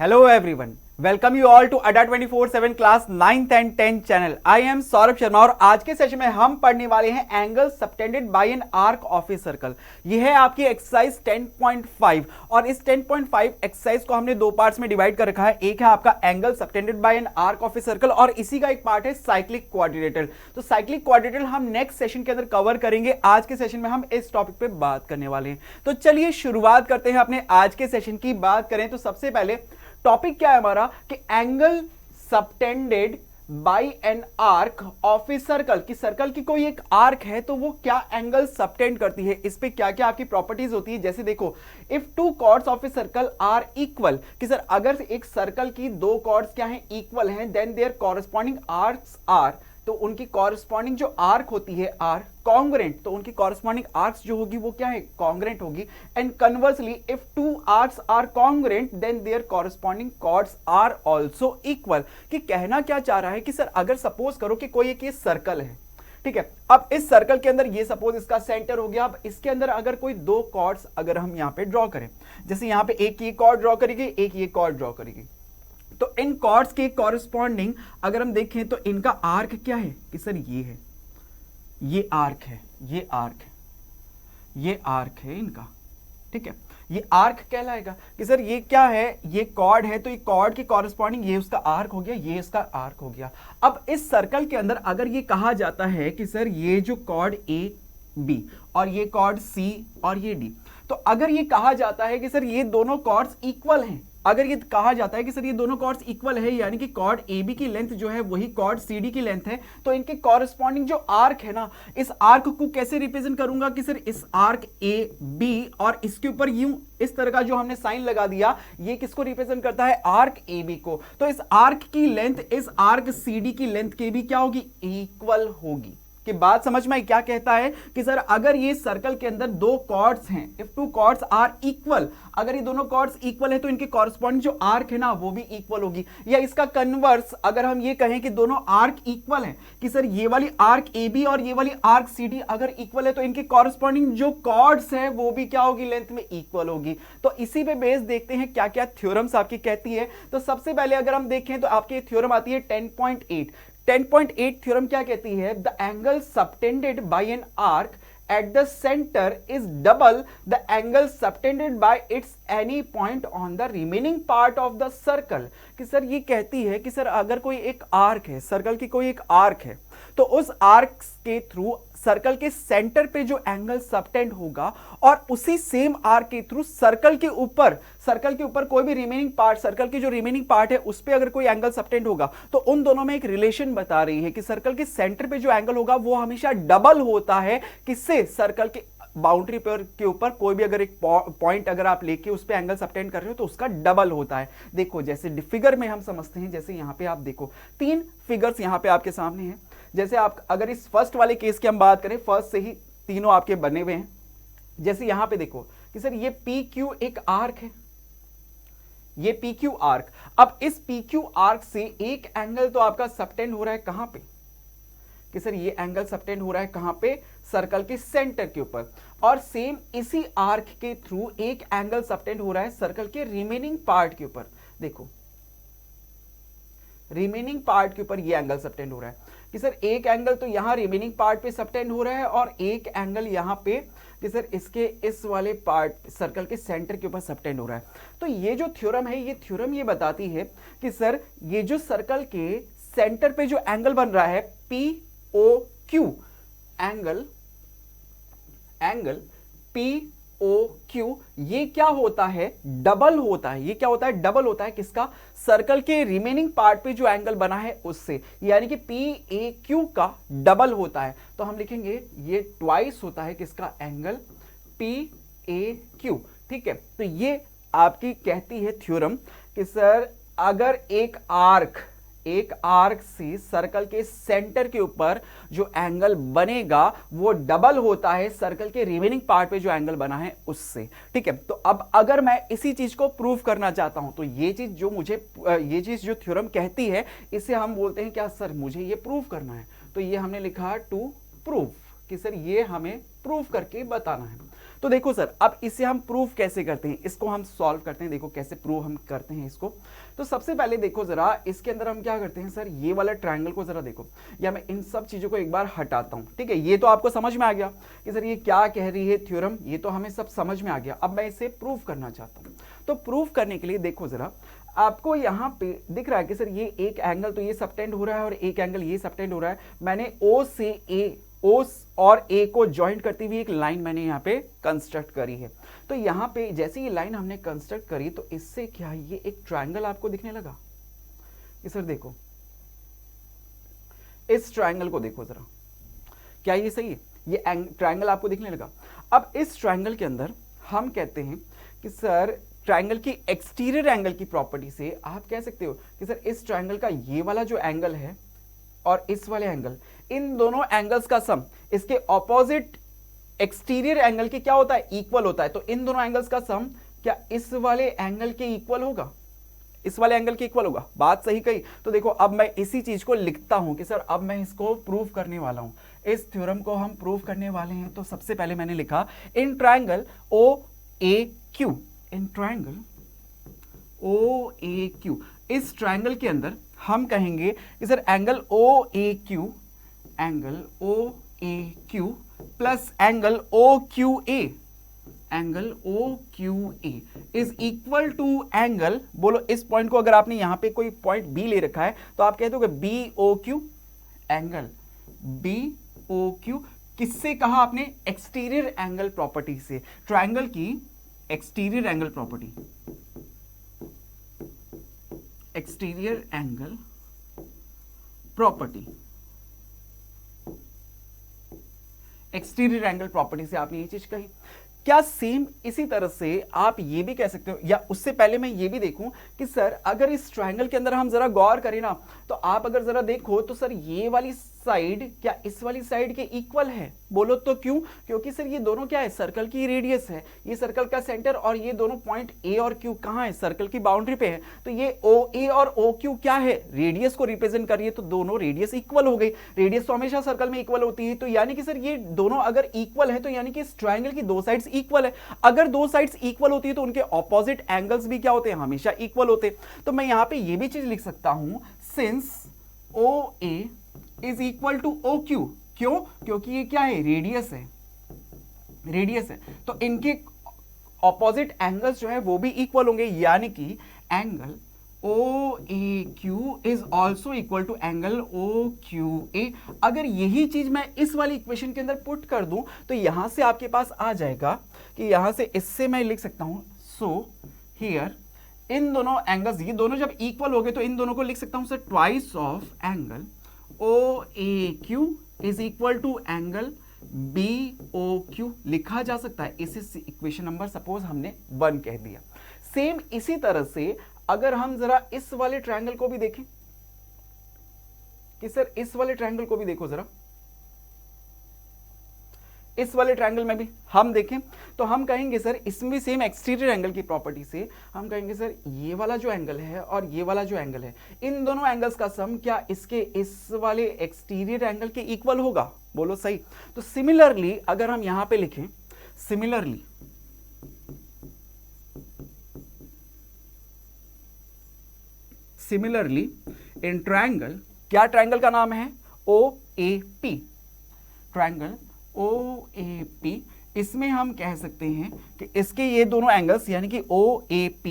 Hello everyone, welcome you all to अड्डा 24/7 class 9th and 10th channel. I am Saurabh Sharma और आज के session में हम पढ़ने वाले हैं angle subtended bye an arc of a circle. यह है आपकी एक्सरसाइज 10.5 और इस 10.5 एक्सरसाइज को हमने दो पार्ट्स में डिवाइड कर रखा है। एक है आपका angle subtended bye an arc of a circle और इसी का एक पार्ट है साइक्लिक क्वाड्रिलेटरल। तो साइक्लिक क्वाड्रिलेटरल हम नेक्स्ट सेशन के अंदर कवर करेंगे। आज के सेशन में हम इस टॉपिक पे बात करने वाले हैं। तो चलिए शुरुआत करते हैं अपने आज के सेशन की। बात करें तो सबसे पहले टॉपिक क्या है हमारा कि angle subtended bye an arc of a circle. कि सर्कल की कोई एक आर्क है तो वो क्या एंगल सबटेंड करती है, इस पे क्या क्या आपकी प्रॉपर्टीज होती है। जैसे देखो, if two chords of a circle are equal, कि सर अगर एक सर्कल की दो कॉर्ड्स क्या हैं, इक्वल हैं, then their corresponding arcs are, तो उनकी कॉरेस्पॉन्डिंग जो आर्क होती है आर कॉन्ग्रेंट, तो उनकी कॉरेस्पॉन्डिंग आर्क्स जो होगी वो क्या है, कॉन्ग्रेंट होगी। And conversely if two arcs are congruent then their corresponding chords are also equal. कि कहना क्या चाह रहा है कि सर अगर सपोज करो कि कोई एक ये सर्कल है, ठीक है, अब इस सर्कल के अंदर ये सपोज इसका सेंटर हो गया। अब इसके अंदर अगर कोई दो कॉर्ड्स अगर हम यहां पे ड्रॉ करें, जैसे यहां पे एक ये कॉर्ड ड्रॉ करेगी, एक ये कॉर्ड ड्रॉ करेगी, तो इन कॉर्ड्स के कॉरेस्पॉन्डिंग अगर हम देखें तो इनका आर्क क्या है कि सर ये है, ये आर्क है, ये आर्क है, ये आर्क है इनका, ठीक है, ये आर्क कहलाएगा। कि सर ये क्या है, ये कॉर्ड है, तो ये कॉर्ड के कॉरेस्पॉन्डिंग ये उसका आर्क हो गया, ये इसका आर्क हो गया। अब इस सर्कल के अंदर अगर ये कहा जाता है कि सर ये जो कॉर्ड ए बी और ये कॉर्ड सी और ये डी, तो अगर ये कहा जाता है कि सर ये दोनों कॉर्ड्स इक्वल हैं, अगर ये कहा जाता है कि सर ये दोनों कॉर्ड्स इक्वल है, यानी कि कॉर्ड ए बी की लेंथ जो है वही कॉर्ड सी डी की लेंथ है, तो इनके कॉरेस्पॉन्डिंग जो आर्क है ना, इस आर्क को कैसे रिप्रेजेंट करूंगा कि सर इस आर्क ए बी और इसके ऊपर यूं इस तरह का जो हमने साइन लगा दिया, ये किसको रिप्रेजेंट करता है, आर्क ए बी को। तो इस आर्क की लेंथ इस आर्क सी डी की लेंथ के भी क्या होगी, इक्वल होगी। कि बात समझ में आई क्या कहता है कि सर अगर ये सर्कल के अंदर दो कॉर्ड्स हैं, if two chords are equal, अगर ये दोनों कॉर्ड्स इक्वल है तो इनके कॉरेस्पॉन्डिंग जो आर्क है ना वो भी इक्वल होगी। या इसका कन्वर्स अगर हम ये कहें कि दोनों आर्क इक्वल हैं, कि सर ये वाली आर्क ए बी और ये वाली आर्क सी डी अगर इक्वल है तो इनके कॉरेस्पॉन्डिंग जो कॉर्ड्स हैं वो भी क्या होगी, लेंथ में इक्वल होगी। तो इसी पे बेस देखते हैं क्या क्या थ्योरम्स आपकी कहती है। तो सबसे पहले अगर हम देखें तो आपकी थ्योरम आती है 10.8। 10.8 थ्योरम क्या कहती है, the angle subtended bye an arc at the center is double the angle subtended by its any point on the remaining part of the circle। कि सर ये कहती है कि सर अगर कोई एक आर्क है, सर्कल की कोई एक आर्क है, तो उस आर्क के थ्रू सर्कल के सेंटर पे जो एंगल सबटेंड होगा और उसी सेम आर्क के थ्रू सर्कल के ऊपर कोई भी रिमेनिंग पार्ट, सर्कल की जो रिमेनिंग पार्ट है उस पे अगर कोई एंगल सबटेंड होगा, तो उन दोनों में एक रिलेशन बता रही है कि सर्कल के सेंटर पे जो एंगल होगा वो हमेशा डबल होता है किससे, सर्कल के बाउंड्री पर के ऊपर कोई भी अगर एक पॉइंट अगर आप लेके उस पे एंगल सबटेंड कर रहे हो तो उसका डबल होता है। देखो जैसे फिगर में हम समझते हैं, जैसे यहां पे आप देखो तीन फिगर्स यहां पे आपके सामने हैं। जैसे आप अगर इस फर्स्ट वाले केस की हम बात करें, फर्स्ट से ही तीनों आपके बने हुए हैं। जैसे यहां पे देखो कि सर ये पी क्यू एक आर्क है, ये पी क्यू आर्क। अब इस पी क्यू आर्क से एक एंगल तो आपका सबटेंड हो रहा है कहां पे, कि सर ये एंगल सबटेंड हो रहा है कहां पे, सर्कल के सेंटर के ऊपर। और सेम इसी आर्क के थ्रू एक एंगल सबटेंड हो रहा है सर्कल के रिमेनिंग पार्ट के ऊपर। देखो रिमेनिंग पार्ट के ऊपर ये एंगल सबटेंड हो रहा है कि सर एक एंगल तो यहां रिमेनिंग पार्ट पे सबटेंड हो रहा है और एक एंगल यहां पे कि सर इसके इस वाले पार्ट सर्कल के सेंटर के ऊपर सबटेंड हो रहा है। तो ये जो थ्योरम है, ये थ्योरम ये बताती है कि सर ये जो सर्कल के सेंटर पे जो एंगल बन रहा है P O Q, angle P O Q, ये क्या होता है, डबल होता है। ये क्या होता है, डबल होता है किसका, सर्कल के रिमेनिंग पार्ट पे जो एंगल बना है उससे, यानी कि पी ए क्यू का डबल होता है। तो हम लिखेंगे ये ट्वाइस होता है किसका, एंगल पी ए क्यू। ठीक है, तो ये आपकी कहती है थ्योरम कि सर अगर एक आर्क से सर्कल के सेंटर के ऊपर जो एंगल बनेगा वो डबल होता है सर्कल के रिमेनिंग पार्ट पे जो एंगल बना है उससे। ठीक है, तो अब अगर मैं इसी चीज को प्रूव करना चाहता हूं तो ये चीज जो थ्योरम कहती है इसे हम बोलते हैं क्या, सर मुझे ये प्रूव करना है। तो ये हमने लिखा टू प्रूव, कि सर ये हमें प्रूव करके बताना है। तो देखो सर, अब इसे हम प्रूफ कैसे करते हैं, इसको हम सॉल्व करते हैं। देखो कैसे प्रूव हम करते हैं इसको। तो सबसे पहले देखो जरा, इसके अंदर हम क्या करते हैं सर, ये वाला ट्रायंगल को जरा देखो, या मैं इन सब चीजों को एक बार हटाता हूं। ठीक है, ये तो आपको समझ में आ गया कि सर ये क्या कह रही है थ्योरम, ये तो हमें सब समझ में आ गया। अब मैं इसे प्रूव करना चाहता हूं। तो प्रूव करने के लिए देखो जरा, आपको यहाँ पे दिख रहा है कि सर ये एक एंगल तो ये सबटेंड हो रहा है और एक एंगल ये सबटेंड हो रहा है। मैंने O से A, O और A को ज्वाइंट करती हुई एक लाइन मैंने यहाँ पे कंस्ट्रक्ट करी है। तो यहाँ पे जैसे ये लाइन हमने कंस्ट्रक्ट करी तो इससे क्या ये एक ट्रायंगल आपको दिखने लगा कि सर देखो, इस ट्रायंगल को देखो जरा, क्या ये सही है, ये ट्रायंगल आपको दिखने लगा। अब इस ट्रायंगल के अंदर हम कहते हैं कि सर ट्रायंगल की एक्सटीरियर एंगल की प्रॉपर्टी से आप कह सकते हो कि सर इस ट्रायंगल का ये वाला जो एंगल है और इस वाले एंगल, इन दोनों एंगल्स का सम इसके ऑपोजिट एक्सटीरियर एंगल के क्या होता है, इक्वल होता है। तो इन दोनों एंगल्स का सम क्या इस वाले एंगल के इक्वल होगा, इस वाले एंगल के इक्वल होगा। बात सही कही। तो देखो अब मैं इसी चीज को लिखता हूं कि सर अब मैं इसको प्रूव करने वाला हूं, इस थ्योरम को हम प्रूव करने वाले हैं। तो सबसे पहले मैंने लिखा in triangle OAQ, in triangle OAQ, इस ट्रायंगल के अंदर हम कहेंगे कि sir angle OAQ, angle OAQ plus angle OQA, angle OQA is equal to angle, बोलो इस पॉइंट को अगर आपने यहां पे कोई पॉइंट B ले रखा है तो आप कहते हो कि BOQ, एंगल BOQ किससे कहा आपने, एक्सटीरियर एंगल प्रॉपर्टी से, ट्रायंगल की exterior angle property, exterior angle property, exterior angle property से आपने ये चीज कही। क्या सेम इसी तरह से आप ये भी कह सकते हो, या उससे पहले मैं ये भी देखूं कि सर अगर इस ट्रायंगल के अंदर हम जरा गौर करें ना, तो आप अगर जरा देखो तो सर ये वाली साइड क्या इस वाली साइड के इक्वल है, बोलो तो क्यों, क्योंकि सर ये दोनों क्या है, सर्कल की रेडियस है, ये सर्कल का सेंटर, और ये दोनों पॉइंट A और Q कहां है, सर्कल की बाउंड्री पे है। तो ये OA और OQ क्या है, रेडियस को रिप्रेजेंट कर रही है, तो दोनों रेडियस इक्वल हो गई। रेडियस तो हमेशा सर्कल में इक्वल होती है, तो यानी कि सर ये दोनों अगर इक्वल है तो यानी कि इस ट्रायंगल की दो साइड्स इक्वल है। अगर दो साइड्स इक्वल होती है तो उनके ऑपोजिट एंगल्स भी क्या होते हैं, हमेशा इक्वल होते हैं। तो मैं यहां पे ये भी चीज लिख सकता हूं, since OA is equal to OQ, क्यों, क्योंकि ये क्या है, रेडियस है, रेडियस है, तो इनके ऑपोजिट एंगल्स जो है वो भी इक्वल होंगे, यानी कि angle OAQ is also equal to angle OQA। अगर यही चीज मैं इस वाली इक्वेशन के अंदर पुट कर दूं तो यहां से आपके पास आ जाएगा कि यहां से इससे मैं लिख सकता हूं, सो हियर इन दोनों एंगल्स, ये दोनों जब इक्वल हो गए तो इन दोनों को लिख सकता हूं sir twice of angle OAQ is equal to angle BOQ लिखा जा सकता है। इसी इक्वेशन नंबर सपोज हमने 1 कह दिया। सेम इसी तरह से अगर हम जरा इस वाले ट्रायंगल को भी देखें कि सर इस वाले ट्रायंगल को भी देखो जरा, इस वाले ट्रायंगल में भी हम देखें तो हम कहेंगे सर इसमें भी सेम एक्सटीरियर एंगल की प्रॉपर्टी से हम कहेंगे सर ये वाला जो एंगल है और ये वाला जो एंगल है, इन दोनों एंगल्स का सम क्या इसके इस वाले एक्सटीरियर एंगल के इक्वल होगा, बोलो सही। तो सिमिलरली अगर हम यहां पे लिखें, सिमिलरली इन ट्रायंगल, क्या ट्रायंगल का नाम है, OAP, ट्रायंगल OAP, इसमें हम कह सकते हैं कि इसके ये दोनों एंगल्स यानी कि OAP,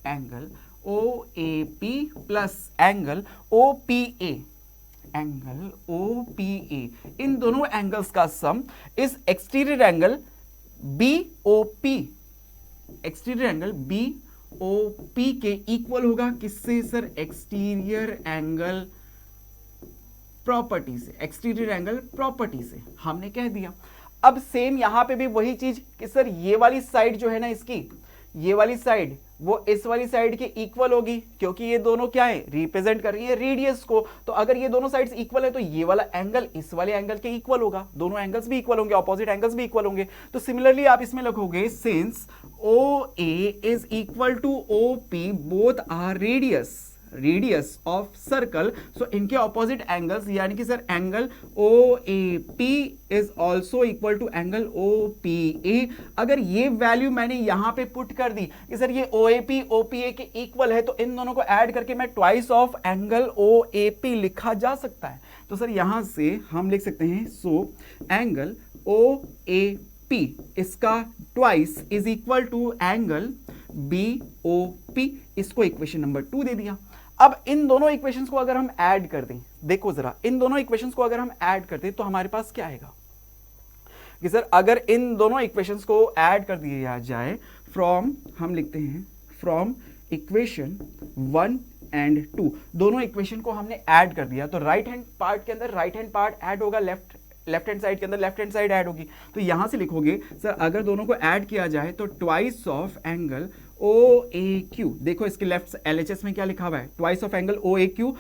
angle OAP plus angle OPA, angle OPA, इन दोनों एंगल्स का सम इस exterior angle BOP, exterior angle BOP के इक्वल होगा। किससे सर, एक्सटीरियर एंगल प्रॉपर्टी से, एक्सटीरियर एंगल प्रॉपर्टी से हमने कह दिया। अब सेम यहां पे भी वही चीज कि सर ये वाली साइड जो है ना इसकी, ये वाली साइड वो इस वाली साइड के इक्वल होगी, क्योंकि ये दोनों क्या है, रिप्रेजेंट कर रही है रेडियस को। तो अगर ये दोनों साइड्स इक्वल है तो ये वाला एंगल इस वाले एंगल के इक्वल होगा, दोनों एंगल्स भी इक्वल होंगे, ऑपोजिट एंगल्स भी इक्वल होंगे। तो सिमिलरली आप इसमें लिखोगे since OA is equal to OP both are radius, radius of circle, so इनके ऑपोजिट एंगल्स, यानी कि sir angle OAP is also equal to angle OPA। अगर ये वैल्यू मैंने यहां पे पुट कर दी कि सर ये OAP OPA के इक्वल है, तो इन दोनों को ऐड करके मैं ट्वाइस ऑफ एंगल OAP लिखा जा सकता है। तो सर यहां से हम लिख सकते हैं सो एंगल OAP इसका twice is equal to angle BOP। इसको इक्वेशन नंबर 2 दे दिया। अब इन दोनों इक्वेशंस को अगर हम ऐड कर दें, देखो जरा इन दोनों इक्वेशंस को अगर हम ऐड कर दें तो हमारे पास क्या आएगा कि सर अगर इन दोनों इक्वेशंस को ऐड कर दिया जाए फ्रॉम, हम लिखते हैं फ्रॉम इक्वेशन 1 एंड 2, दोनों इक्वेशन को हमने ऐड कर दिया, तो राइट हैंड पार्ट के अंदर राइट हैंड पार्ट ऐड होगा, लेफ्ट हैंड साइड के अंदर लेफ्ट हैंड साइड ऐड होगी। तो यहां से लिखोगे सर अगर दोनों को ऐड किया जाए तो ट्वाइस ऑफ एंगल OAQ, देखो इसके लेफ्ट LHS में क्या लिखा हुआ है, twice of angle OAQ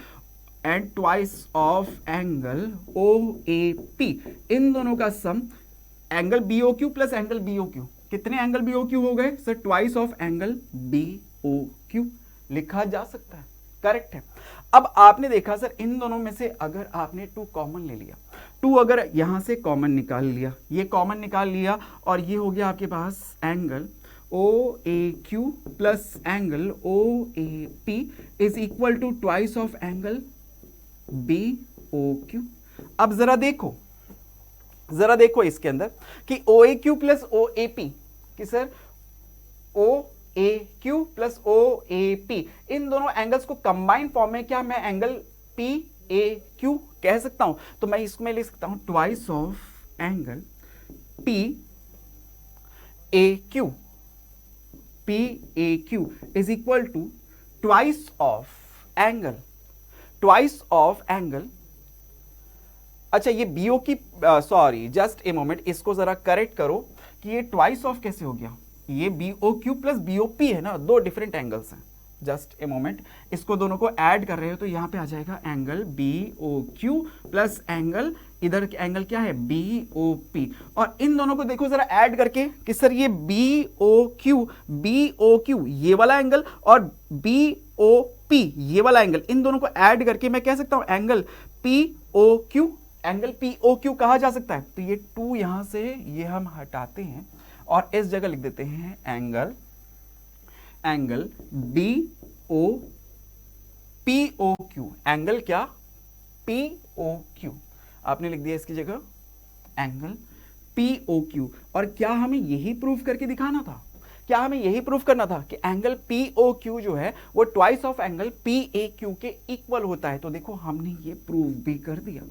and twice of angle OAP, इन दोनों का sum angle BOQ plus angle BOQ, कितने एंगल BOQ हो गए sir, twice of angle BOQ लिखा जा सकता है, करेक्ट है। अब आपने देखा सर इन दोनों में से अगर आपने 2 कॉमन ले लिया, 2 अगर यहां से कॉमन निकाल लिया, ये कॉमन निकाल लिया और ये हो गया आपके पास angle OAQ plus angle OAP is equal to twice of angle BOQ। अब जरा देखो इसके अंदर कि OAQ प्लस OAP कि सर OAQ प्लस OAP इन दोनों एंगल्स को कंबाइन फॉर्म में क्या मैं एंगल PAQ कह सकता हूं, तो मैं इसमें लिख सकता हूं twice of angle PAQ is equal to twice of angle, अच्छा ये BOQ, sorry just a moment, इसको जरा करेक्ट करो कि ये ट्वाइस ऑफ कैसे हो गया, ये BOQ प्लस BOP है ना, 2 डिफरेंट एंगल्स हैं, जस्ट ए मोमेंट, इसको दोनों को ऐड कर रहे हो तो यहां पे आ जाएगा एंगल BOQ प्लस एंगल, इधर एंगल क्या है BOP, और इन दोनों को देखो जरा ऐड करके कि सर ये BOQ ये वाला एंगल और BOP ये वाला एंगल, इन दोनों को ऐड करके मैं कह सकता हूं एंगल POQ कहा जा सकता है। तो ये 2 यहां से ये हम हटाते हैं और इस जगह लिख देते हैं एंगल POQ, एंगल क्या POQ आपने लिख दिया इसकी जगह एंगल POQ। और क्या हमें यही प्रूव करके दिखाना था, क्या हमें यही प्रूफ करना था कि एंगल POQ जो है वो ट्वाइस ऑफ एंगल PAQ के इक्वल होता है। तो देखो हमने ये प्रूफ भी कर दिया,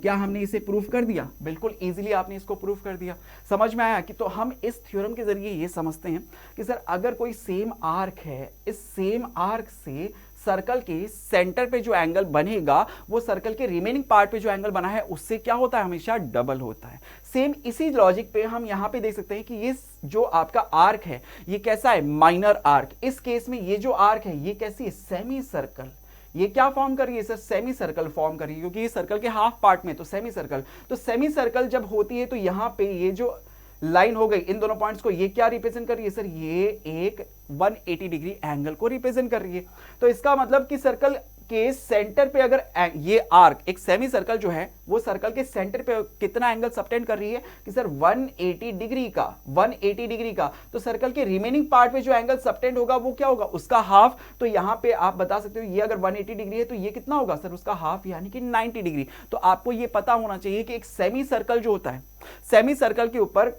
क्या हमने इसे प्रूफ कर दिया, बिल्कुल इजीली आपने इसको प्रूफ कर दिया। समझ में आया कि तो हम इस थ्योरम के जरिए ये समझते हैं कि सर अगर कोई सेम आर्क है, इस सेम आर्क से सर्कल के सेंटर पे जो एंगल बनेगा वो सर्कल के रिमेनिंग पार्ट पे जो एंगल बना है उससे क्या होता है, हमेशा डबल होता है। सेम इसी लॉजिक पे हम यहां पे देख सकते हैं कि ये जो आपका आर्क है ये कैसा है, माइनर आर्क। इस केस में ये जो आर्क है ये कैसी है, सेमी सर्कल। ये क्या फॉर्म कर रही है सर, सेमी सर्कल फॉर्म कर रही है, क्योंकि ये सर्कल के हाफ पार्ट में, तो सेमी सर्कल। तो सेमी सर्कल जब होती है तो यहां पे ये जो लाइन हो गई इन दोनों पॉइंट्स को, ये क्या रिप्रेजेंट कर रही है सर, ये एक 180 डिग्री एंगल को रिप्रेजेंट कर रही है। तो इसका मतलब कि सर्कल के सेंटर पे अगर ये आर्क, एक सेमी सर्कल जो है वो सर्कल के सेंटर पे कितना एंगल सबटेंड कर रही है कि सर 180 डिग्री का, 180 डिग्री का। तो सर्कल के रिमेनिंग पार्ट पे जो एंगल सबटेंड होगा वो क्या होगा, उसका हाफ। तो यहां पे आप बता सकते हो ये अगर 180 डिग्री है तो ये कितना होगा सर, उसका हाफ यानी कि 90 डिग्री। तो आपको ये पता होना चाहिए कि एक सेमी सर्कल जो होता है, सेमी सर्कल के ऊपर,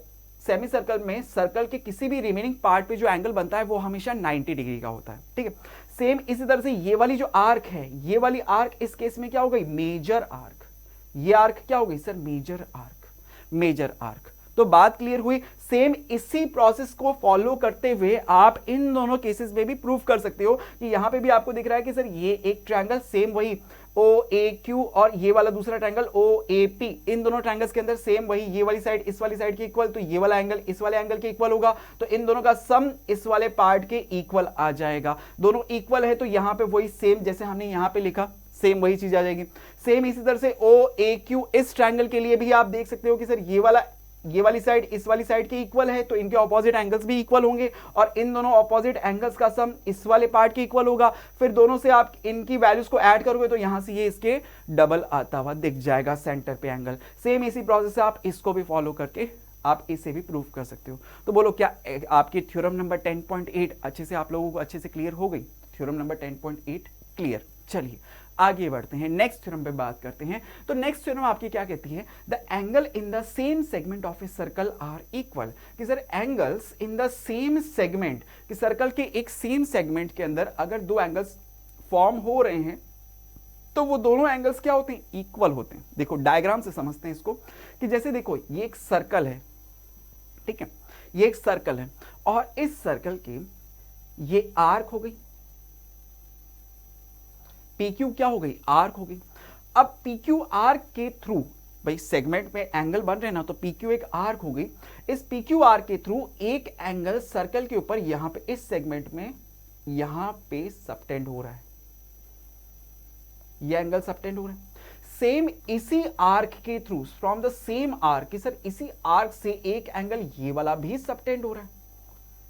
सेमी सर्कल में सर्कल के किसी भी रिमेनिंग पार्ट पे जो एंगल बनता है वो हमेशा 90 डिग्री का होता है, ठीक है। सेम इसी तरह से ये वाली जो आर्क है, ये वाली आर्क इस केस में क्या हो गई, मेजर आर्क। ये आर्क क्या हो गई sir, major arc, major arc. तो बात क्लियर हुई। सेम इसी प्रोसेस को फॉलो करते हुए आप इन दोनों केसेस में भी प्रूफ कर सकते हो कि यहां पे भी आपको दिख रहा है कि सर ये एक ट्रायंगल सेम वही OAQ और ये वाला दूसरा ट्रायंगल OAP, इन दोनों ट्रायंगल्स के अंदर सेम वही, ये वाली साइड इस वाली साइड के इक्वल, तो ये वाला एंगल इस वाले एंगल के इक्वल होगा। तो इन दोनों का सम इस वाले पार्ट के इक्वल आ जाएगा। दोनों इक्वल है तो यहां पे वही सेम जैसे हमने यहां पे लिखा, सेम वही चीज आ जाएगी। सेम इसी तरह से OAQ इस ट्रायंगल के लिए भी आप देख सकते हो कि सर ये वाला ये वाली साइड इस वाली साइड के इक्वल है तो इनके ऑपोजिट एंगल्स भी इक्वल होंगे और इन दोनों ऑपोजिट एंगल्स का सम इस वाले पार्ट के इक्वल होगा। फिर दोनों से आप इनकी वैल्यूज को ऐड करोगे तो यहां से ये इसके डबल आता हुआ दिख जाएगा सेंटर पे एंगल। सेम इसी प्रोसेस से आप इसको भी फॉलो करके आप इसे भी प्रूव कर सकते हो। तो बोलो क्या आपकी थ्योरम नंबर 10.8 अच्छे से आप लोगों को अच्छे से क्लियर हो गई? Theorem number 10.8 clear. चलिए आगे बढ़ते हैं, नेक्स्ट थ्योरम पे बात करते हैं। तो नेक्स्ट थ्योरम आपकी क्या कहती है? The angle in the same segment of a circle are equal. कि sir angles in the same segment, कि सर्कल के एक सेम सेगमेंट के अंदर अगर दो एंगल्स फॉर्म हो रहे हैं तो वो दोनों एंगल्स क्या होते हैं? इक्वल होते हैं। देखो डायग्राम से समझते हैं इसको, कि जैसे देखो ये एक सर्कल है, ठीक है, ये एक सर्कल है और इस सर्कल की ये आर्क हो गई, PQ क्या हो गई? आर्क हो गई। अब PQ आर्क के थ्रू, भाई सेगमेंट में एंगल बन रहे हैं ना, तो PQ एक आर्क हो गई। इस PQ आर्क के थ्रू एक एंगल सर्कल के ऊपर यहां पे इस सेगमेंट में यहां पे सबटेंड हो रहा है, ये एंगल सबटेंड हो रहा है। सेम इसी आर्क के through, from the same arc, कि सर इसी आर्क से एक एंगल ये वाला भी सबटेंड हो रहा है,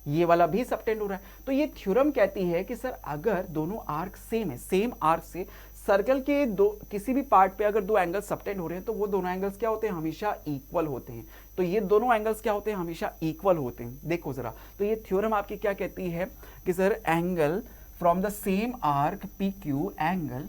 ये वाला भी सबटेंड हो रहा है। तो ये थ्योरम कहती है कि सर अगर दोनों आर्क सेम है, सेम आर्क से सर्कल के दो किसी भी पार्ट पे अगर दो एंगल्स सबटेंड हो रहे हैं तो वो दोनों एंगल्स क्या होते हैं? हमेशा इक्वल होते हैं। तो ये दोनों एंगल्स क्या होते हैं? हमेशा इक्वल होते हैं। देखो जरा, तो ये थ्योरम आपकी क्या कहती है कि sir angle from the same arc PQ, angle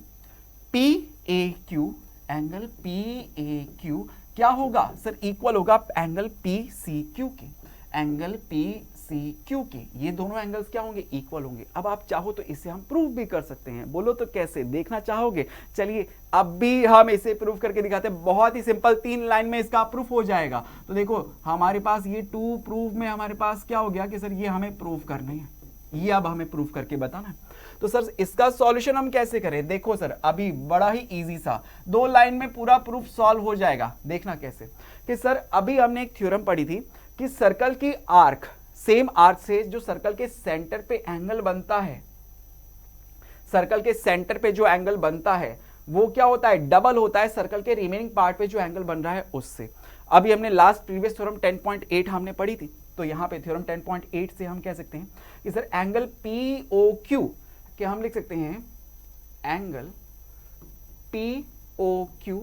PAQ, angle PAQ क्या होगा? सर इक्वल होगा एंगल PCQ के, एंगल PCQ के। ये दोनों एंगल्स क्या होंगे? इक्वल होंगे। अब आप चाहो तो इसे हम प्रूव भी कर सकते हैं। बोलो तो कैसे, देखना चाहोगे? चलिए अब भी हम इसे प्रूव करके दिखाते हैं। बहुत ही सिंपल, 3 लाइन में इसका प्रूफ हो जाएगा। तो देखो हमारे पास ये 2 प्रूफ में हमारे पास क्या हो गया कि सर ये हमें प्रूव करना है, ये अब हमें प्रूफ करके बताना है। तो सर इसका सॉल्यूशन हम कैसे करें? देखो सर अभी बड़ा ही इजी सा 2 लाइन में पूरा प्रूफ सॉल्व हो जाएगा। देखना कैसे, कि सर अभी हमने एक थ्योरम पढ़ी थी कि सर्कल की आर्क, सेम आर्क से जो सर्कल के सेंटर पे एंगल बनता है, सर्कल के सेंटर पे जो एंगल बनता है वो क्या होता है? डबल होता है सर्कल के रिमेनिंग पार्ट पे जो एंगल बन रहा है उससे। अभी हमने लास्ट प्रीवियस थ्योरम 10.8 हमने पढ़ी थी, तो यहां पे थ्योरम 10.8 से हम कह सकते हैं कि सर एंगल POQ क्या हम लिख सकते हैं? एंगल POQ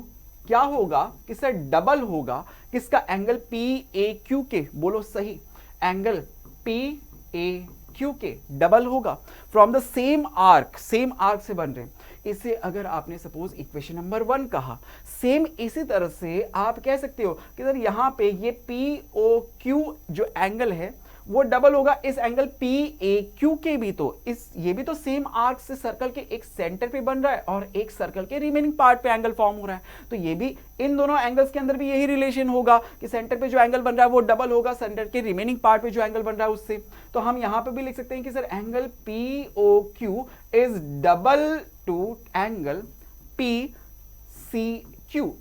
क्या होगा कि सर डबल होगा किसका? एंगल PAQ के। बोलो सही, एंगल PAQ के डबल होगा। From the same arc, same arc से बन रहे हैं। इसे अगर आपने सपोज इक्वेशन नंबर 1 कहा, सेम इसी तरह से आप कह सकते हो कि सर यहां पे ये POQ जो एंगल है वो डबल होगा इस एंगल PAQ के भी। तो ये भी तो सेम आर्क से सर्कल के एक सेंटर पे बन रहा है और एक सर्कल के रिमेनिंग पार्ट पे एंगल फॉर्म हो रहा है। तो ये भी इन दोनों एंगल्स के अंदर भी यही रिलेशन होगा कि सेंटर पे जो एंगल बन रहा है वो डबल होगा सेंटर के रिमेनिंग पार्ट पे जो एंगल बन रहा है उससे। तो हम यहां पे भी लिख सकते हैं कि sir angle POQ is double two angle PCQ।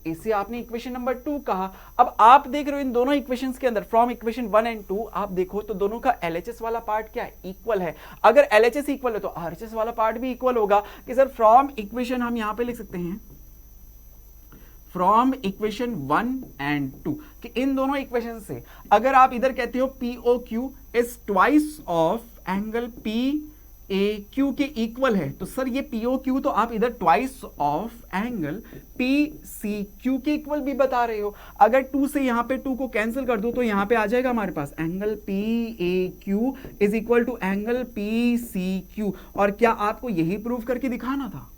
इसे आपने इक्वेशन नंबर 2 कहा। अब आप देख रहे हो इन दोनों इक्वेशंस के अंदर फ्रॉम इक्वेशन 1 एंड 2 आप देखो तो दोनों का LHS वाला पार्ट क्या है? इक्वल है। अगर LHS इक्वल है तो RHS वाला पार्ट भी इक्वल होगा। कि सर फ्रॉम इक्वेशन हम यहां पे लिख सकते हैं फ्रॉम इक्वेशन 1 एंड 2 कि इन दोनों इक्वेशन से अगर आप इधर कहते हो POQ is twice of angle PAQ के इक्वल है, तो सर ये POQ तो आप इधर ट्वाइस ऑफ एंगल PCQ के इक्वल भी बता रहे हो। अगर 2 से यहां पे 2 को कैंसिल कर दो तो यहां पे आ जाएगा हमारे पास angle PAQ is equal to angle PCQ। और क्या आपको यही प्रूव करके दिखाना था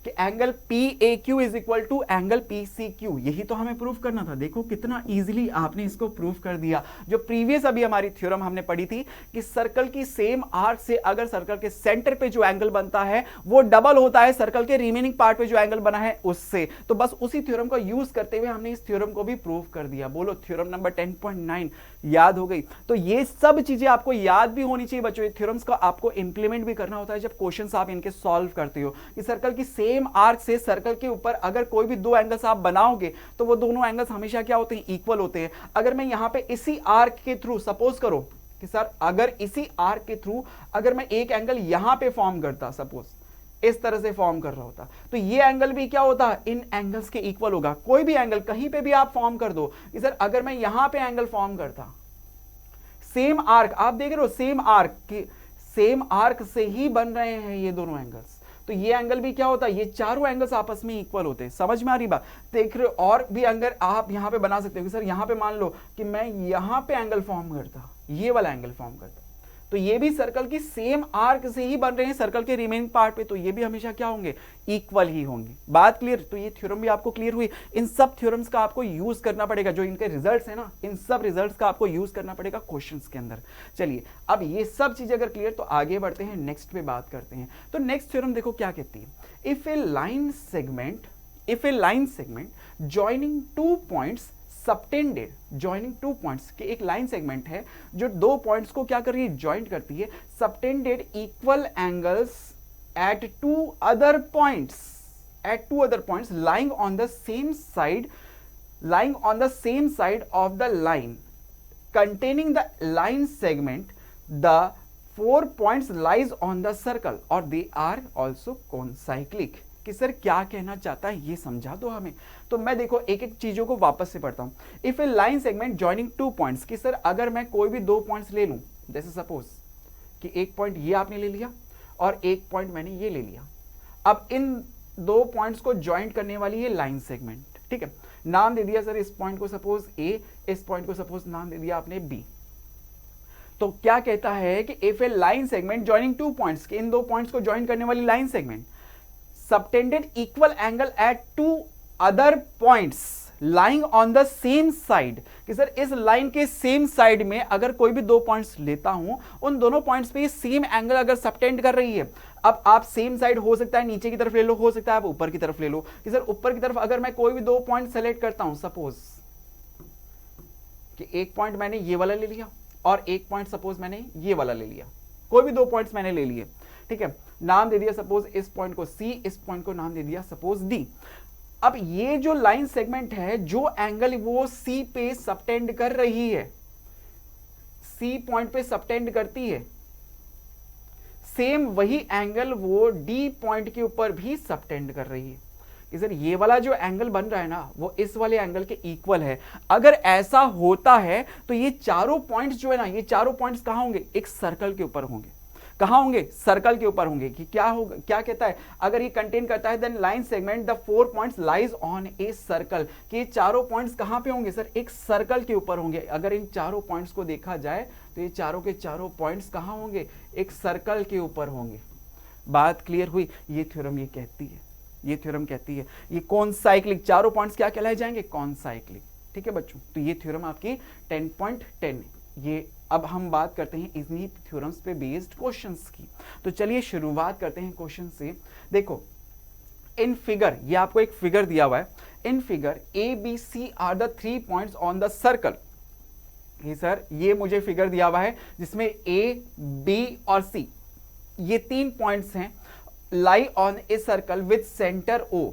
कि angle PAQ is equal to angle PCQ? यही तो हमें प्रूफ करना था। देखो कितना इजीली आपने इसको प्रूफ कर दिया। जो प्रीवियस अभी हमारी थ्योरम हमने पढ़ी थी कि सर्कल की सेम आर्क से अगर सर्कल के सेंटर पे जो एंगल बनता है वो डबल होता है सर्कल के रिमेनिंग पार्ट पे जो एंगल बना है उससे। तो बस उसी थ्योरम को यूज करते हुए हमने इस थ्योरम को भी प्रूफ कर दिया। बोलो थ्योरम नंबर 10.9 याद हो गई? तो ये सब चीजें आपको याद भी होनी चाहिए बच्चों। थ्योरम्स का आपको इंप्लीमेंट भी करना होता है जब क्वेश्चंस आप इनके सॉल्व करते हो। कि सर्कल की सेम आर्क से सर्कल के ऊपर अगर कोई भी 2 एंगल्स आप बनाओगे तो वो दोनों एंगल्स हमेशा क्या होते हैं? इक्वल होते हैं। अगर मैं यहां पे इसी आर्क के थ्रू सपोज करो कि सर अगर इसी आर्क के थ्रू अगर मैं एक एंगल यहां पे फॉर्म करता, सपोज इस तरह से फॉर्म कर रहा होता, तो ये एंगल भी क्या होता है, इन एंगल्स के इक्वल होगा। कोई भी एंगल कहीं पे भी आप फॉर्म कर दो कि सर अगर मैं यहां पे एंगल फॉर्म करता, सेम आर्क आप देख रहे हो, सेम आर्क से ही बन रहे हैं ये दोनों एंगल्स, तो ये एंगल भी क्या होता है, ये चारों एंगल्स आपस में इक्वल होते हैं। समझ में आ रही बात, देख रहे हो। और भी अगर आप यहां पे बना सकते हो कि सर यहां पे मान लो कि मैं यहां पे एंगल फॉर्म करता, ये वाला एंगल फॉर्म करता, तो ये भी सर्कल की सेम आर्क से ही बन रहे हैं सर्कल के रिमेनिंग पार्ट पे, तो ये भी हमेशा क्या होंगे, इक्वल ही होंगे। बात क्लियर, तो ये थ्योरम भी आपको क्लियर हुई। इन सब थ्योरम्स का आपको यूज करना पड़ेगा, जो इनके रिजल्ट्स है ना, इन सब रिजल्ट्स का आपको यूज करना पड़ेगा क्वेश्चंस के अंदर। चलिए अब ये सब चीजें अगर क्लियर, तो आगे बढ़ते हैं, नेक्स्ट पे बात करते हैं। तो नेक्स्ट थ्योरम देखो क्या कहती है, if a line segment joining two points subtended, joining two points के एक लाइन सेगमेंट है जो दो पॉइंट्स को क्या कर रही है, ज्वाइंट करती है, subtended equal angles at two other points lying on the same side of the line containing the line segment, the 4 points lies on the circle or they are also concyclic। कि sir क्या कहना चाहता है ये समझा दो हमें। तो मैं देखो एक एक चीजों को वापस से पढ़ता हूं। If a line segment joining two points, कि सर अगर मैं कोई भी दो पॉइंट्स ले लूं, जैसे सपोज कि एक पॉइंट ये आपने ले लिया और एक पॉइंट मैंने ये ले लिया, अब इन दो पॉइंट्स को ज्वाइंट करने वाली ये लाइन सेगमेंट, ठीक है, नाम दे दिया सर इस पॉइंट को सपोज ए, इस पॉइंट को सपोज नाम दे दिया आपने बी। तो क्या कहता है कि if a line segment joining two points, इन दो पॉइंट्स को ज्वाइन करने वाली line segment subtended equal angle at two other points lying on the same side, कि सर इस लाइन के सेम साइड में अगर कोई भी दो पॉइंट्स लेता हूं, उन दोनों पॉइंट्स पे सेम एंगल अगर सबटेंड कर रही है, अब आप सेम साइड हो सकता है नीचे की तरफ ले लो, हो सकता है आप ऊपर की तरफ ले लो, कि सर ऊपर की तरफ अगर मैं कोई भी दो पॉइंट सेलेक्ट करता हूं, सपोज कि एक पॉइंट मैंने ये वाला ले लिया और एक पॉइंट सपोज मैंने ये वाला ले लिया, कोई भी दो पॉइंट्स मैंने ले लिए, ठीक है, नाम दे दिया सपोज इस पॉइंट को सी, इस पॉइंट को नाम दे दिया सपोज डी। अब ये जो लाइन सेगमेंट है, जो एंगल वो सी पे सबटेंड कर रही है, सी पॉइंट पे सबटेंड करती है, सेम वही एंगल वो डी पॉइंट के ऊपर भी सबटेंड कर रही है। कि सर ये वाला जो एंगल बन रहा है ना, वो इस वाले एंगल के इक्वल है। अगर ऐसा होता है तो ये चारों पॉइंट्स जो है ना, ये चारों पॉइंट्स कहां होंगे, एक सर्कल के ऊपर होंगे। कहां होंगे, सर्कल के ऊपर होंगे। कि क्या होगा, क्या कहता है, अगर ये कंटेन करता है then line segment the 4 points lies on a circle, कि ये चारों पॉइंट्स कहां पे होंगे सर, एक सर्कल के ऊपर होंगे। अगर इन चारों पॉइंट्स को देखा जाए तो ये चारों के चारों पॉइंट्स कहां होंगे, एक सर्कल के ऊपर होंगे। बात क्लियर हुई। ये थ्योरम ये कहती है, ये थ्योरम कहती है ये कॉनसाइक्लिक, चारों पॉइंट्स क्या कहलाए जाएंगे, कॉनसाइक्लिक। ठीक है बच्चों, तो ये थ्योरम आपकी 10.10। ये अब हम बात करते हैं इन्हीं थ्योरम्स पे बेस्ड क्वेश्चंस की। तो चलिए शुरुआत करते हैं क्वेश्चन से। देखो इन फिगर, ये आपको एक फिगर दिया हुआ है, in figure A B C are the 3 points on the circle. ये सर ये मुझे फिगर दिया हुआ है जिसमें ए बी और सी ये 3 पॉइंट्स हैं, lie on a circle with centre O.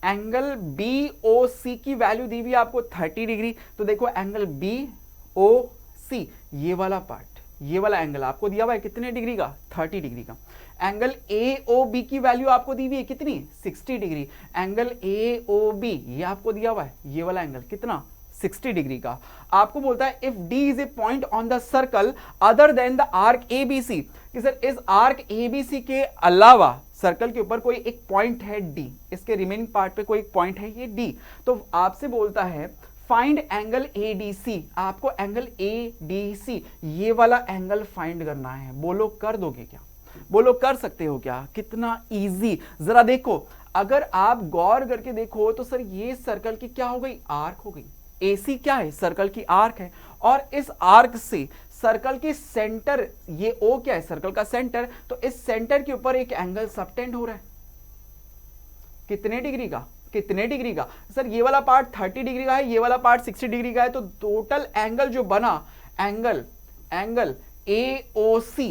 Angle B O C की वैल्यू दी हुई आपको 30 डिग्री। तो देखो एंगल बी ओ सी, ये वाला पार्ट, ये वाला एंगल आपको दिया हुआ है कितने डिग्री का, 30 डिग्री का। एंगल ए ओ बी की वैल्यू आपको दी हुई है कितनी, 60 degree. Angle A O B ये आपको दिया हुआ है, ये वाला एंगल कितना, 60 डिग्री का। आपको बोलता है if D is a point on the circle other than the arc A B C, कि सर इस आर्क ए बी सी के अलावा सर्कल के ऊपर कोई एक पॉइंट है डी, इसके रिमेनिंग पार्ट पे कोई एक पॉइंट है ये डी। तो आपसे बोलता है find angle A D C, आपको एंगल ए डी सी ये वाला एंगल फाइंड करना है। बोलो कर दोगे क्या, बोलो कर सकते हो क्या, कितना इजी। जरा देखो अगर आप गौर करके देखो तो सर ये सर्कल की क्या हो गई, आर्क हो गई। एसी क्या है, सर्कल की आर्क है, और इस आर्क से सर्कल के सेंटर, ये ओ क्या है, सर्कल का सेंटर, तो इस सेंटर के ऊपर एक एंगल सबटेंड हो रहा है कितने डिग्री का, कितने डिग्री का सर, ये वाला पार्ट 30 डिग्री का है, ये वाला पार्ट 60 डिग्री का है। तो टोटल एंगल जो बना, angle A O C,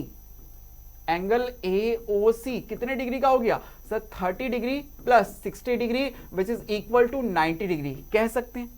angle A ओ सी कितने डिग्री का हो गया sir, 30 degree plus 60 degree which is equal to 90 degree कह सकते हैं।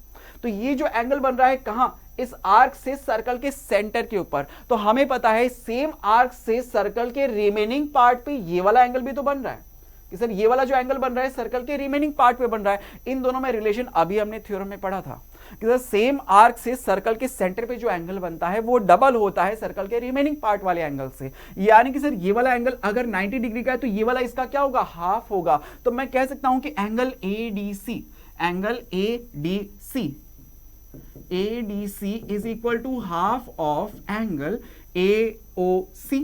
तो ये जो एंगल बन रहा है कहां, इस आर्क से सर्कल के सेंटर के ऊपर, तो हमें पता है सेम आर्क से सर्कल के रिमेनिंग पार्ट पे ये वाला एंगल भी तो बन रहा है कि सर ये वाला जो एंगल बन रहा है सर्कल के रिमेनिंग पार्ट पे बन रहा है। इन दोनों में रिलेशन अभी हमने थ्योरम में पढ़ा था कि सर सेम आर्क से सर्कल के सेंटर पे जो एंगल बनता है वो डबल होता है सर्कल के रिमेनिंग पार्ट वाले एंगल से। यानी कि सर ये वाला एंगल अगर 90 डिग्री का है तो ये वाला इसका क्या होगा, हाफ होगा। तो मैं कह सकता हूं कि angle ADC, angle ADC is equal to half of angle AOC,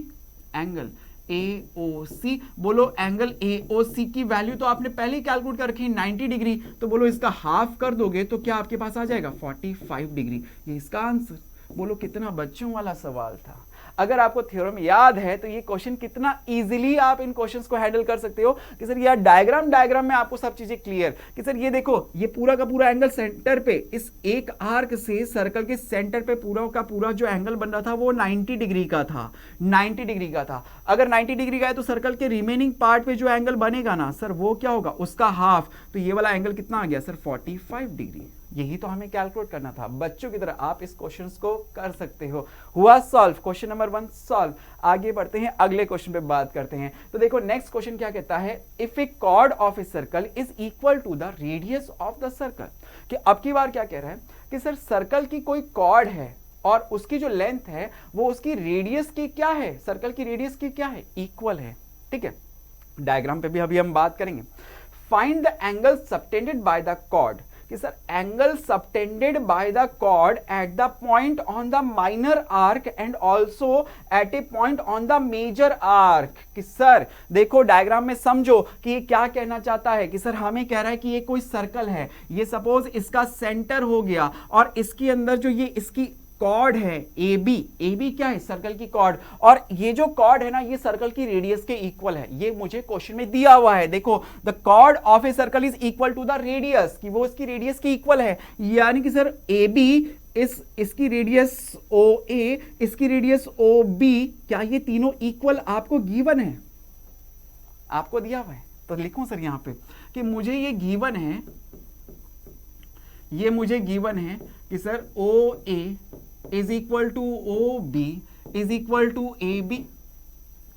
angle AOC। बोलो एंगल AOC की वैल्यू तो आपने पहले ही कैलकुलेट कर रखी 90 डिग्री, तो बोलो इसका हाफ कर दोगे तो क्या आपके पास आ जाएगा 45 डिग्री। ये इसका आंसर। बोलो कितना बच्चों वाला सवाल था। अगर आपको थ्योरम याद है तो ये क्वेश्चन कितना इजीली आप इन क्वेश्चंस को हैंडल कर सकते हो कि सर यार डायग्राम में आपको सब चीजें क्लियर कि सर ये देखो ये पूरा का पूरा एंगल सेंटर पे इस एक आर्क से सर्कल के सेंटर पे पूरा का पूरा जो एंगल बन रहा था वो 90 डिग्री का था, 90 डिग्री का था। अगर 90 डिग्री का है तो सर्कल के रिमेनिंग पार्ट पे जो एंगल बनेगा ना सर वो क्या होगा, उसका हाफ। तो ये वाला एंगल कितना आ गया सर 45 डिग्री। यही तो हमें कैलकुलेट करना था। बच्चों की तरह आप इस क्वेश्चन को कर सकते हो। हुआ सॉल्व, क्वेश्चन नंबर 1 सॉल्व। आगे बढ़ते हैं, अगले क्वेश्चन पे बात करते हैं। तो देखो नेक्स्ट क्वेश्चन क्या कहता है, if a chord of a circle is equal to the radius of the circle. कि अब की बार क्या कह रहा है कि सर सर्कल की कोई कॉर्ड है और उसकी जो लेंथ है वो उसकी रेडियस की क्या है, सर्कल की रेडियस की क्या है, इक्वल है। ठीक है, डायग्राम पे भी अभी हम बात करेंगे। Find the angle subtended by the chord. कि sir angle subtended by the chord at the point on the minor arc and also at a point on the major arc. कि सर देखो diagram में समझो कि ये क्या कहना चाहता है कि सर हमें कह रहा है कि ये कोई सर्कल है, ये सपोज इसका सेंटर हो गया और इसके अंदर जो ये इसकी कॉर्ड है AB क्या है, सर्कल की कॉर्ड, और ये जो कॉर्ड है ना ये सर्कल की रेडियस के इक्वल है। ये मुझे क्वेश्चन में दिया हुआ है। देखो the chord of a circle is equal to the radius, कि वो इसकी रेडियस के इक्वल है। यानी कि सर AB इसकी रेडियस OA, इसकी रेडियस OB, क्या ये तीनों इक्वल आपको गिवन है, आपको दिया हुआ है। तो लिखूं सर यहां पे कि मुझे ये गिवन है, ये मुझे गिवन है कि sir OA is equal to OB is equal to AB।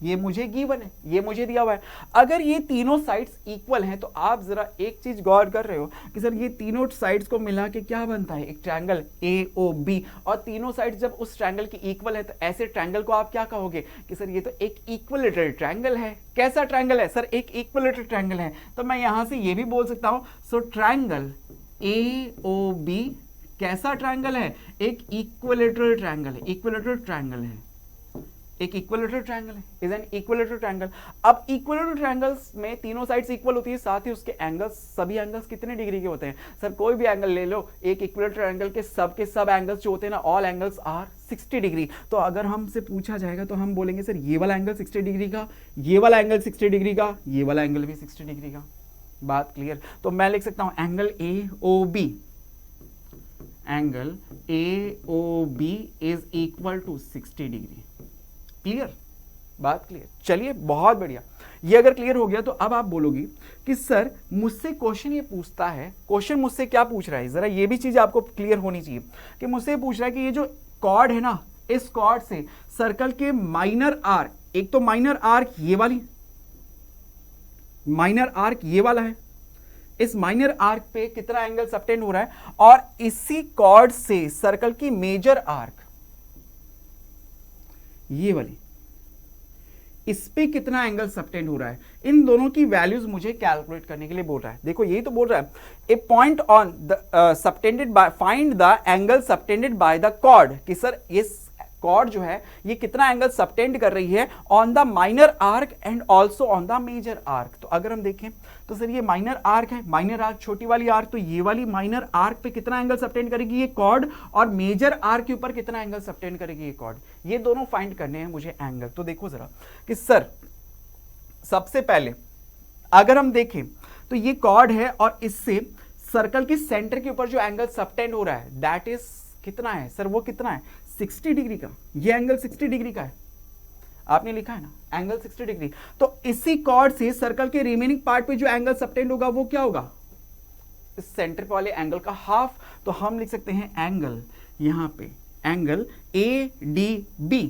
ये मुझे गिवन है, ये मुझे दिया हुआ है। अगर ये तीनों साइड्स इक्वल हैं तो आप जरा एक चीज गौर कर रहे हो कि सर ये तीनों साइड्स को मिला के क्या बनता है, एक ट्रायंगल AOB। और तीनों साइड्स जब उस ट्रायंगल की इक्वल है तो ऐसे ट्रायंगल को आप क्या कहोगे कि सर ये तो एक इक्विलेटरल ट्रायंगल है। कैसा ट्रायंगल है सर, एक इक्विलेटरल ट्रायंगल है। तो मैं यहां से ये भी बोल सकता हूं, सो ट्रायंगल AOB कैसा ट्रायंगल है, एक इक्विलेटरल ट्रायंगल है, इक्विलेटरल ट्रायंगल है, एक इक्विलेटरल ट्रायंगल है, इज एन इक्विलेटरल ट्रायंगल। अब इक्विलेटरल ट्रायंगल्स में तीनों साइड्स इक्वल होती है, साथ ही उसके एंगल्स, सभी एंगल्स कितने डिग्री के होते हैं सर, कोई भी एंगल ले लो, एक इक्विलेटरल ट्रायंगल के सब एंगल्स जो होते हैं ना, ऑल एंगल्स आर 60 डिग्री। तो अगर हमसे पूछा जाएगा तो हम बोलेंगे सर ये वाला एंगल 60 डिग्री का, ये वाला एंगल 60 डिग्री का, ये वाला एंगल भी 60 डिग्री का। बात क्लियर। तो मैं लिख सकता हूं angle AOB, angle AOB is equal to 60 degree. Clear, बात क्लियर। चलिए बहुत बढ़िया, ये अगर क्लियर हो गया तो अब आप बोलोगे कि सर मुझसे क्वेश्चन ये पूछता है, क्वेश्चन मुझसे क्या पूछ रहा है, जरा ये भी चीज आपको क्लियर होनी चाहिए कि मुझसे पूछ रहा है कि ये जो कॉर्ड है ना, इस कॉर्ड से सर्कल के माइनर आर्क, एक तो माइनर आर्क ये वाली, माइनर आर्क ये वाला है, इस माइनर आर्क पे कितना एंगल सबटेंड हो रहा है, और इसी कॉर्ड से सर्कल की मेजर आर्क ये वाली, इस पे कितना एंगल सबटेंड हो रहा है। इन दोनों की वैल्यूज मुझे कैलकुलेट करने के लिए बोल रहा है। देखो यही तो बोल रहा है, a point on the subtended by, find the angle subtended by the chord. कि सर इस कॉर्ड जो है ये कितना एंगल सबटेंड कर रही है on the minor arc and also on the major arc. तो अगर हम देखें तो सर ये माइनर आर्क है, माइनर आर्क छोटी वाली आर्क, तो ये वाली माइनर आर्क पे कितना एंगल सबटेंड करेगी ये कॉर्ड, और मेजर आर्क के ऊपर कितना एंगल सबटेंड करेगी ये कॉर्ड। ये दोनों फाइंड करने हैं मुझे एंगल। तो देखो जरा कि सर सबसे पहले अगर हम देखें तो ये कॉर्ड है और इससे सर्कल के सेंटर के ऊपर जो एंगल सबटेंड हो रहा है दैट इज कितना है सर, वो कितना है 60 डिग्री का। ये एंगल 60 डिग्री का है, आपने लिखा है ना एंगल 60 डिग्री। तो इसी कॉर्ड से सर्कल के रिमेनिंग पार्ट पे जो एंगल सबटेंड होगा वो क्या होगा, इस सेंटर वाले एंगल का हाफ। तो हम लिख सकते हैं एंगल यहां पे angle ADB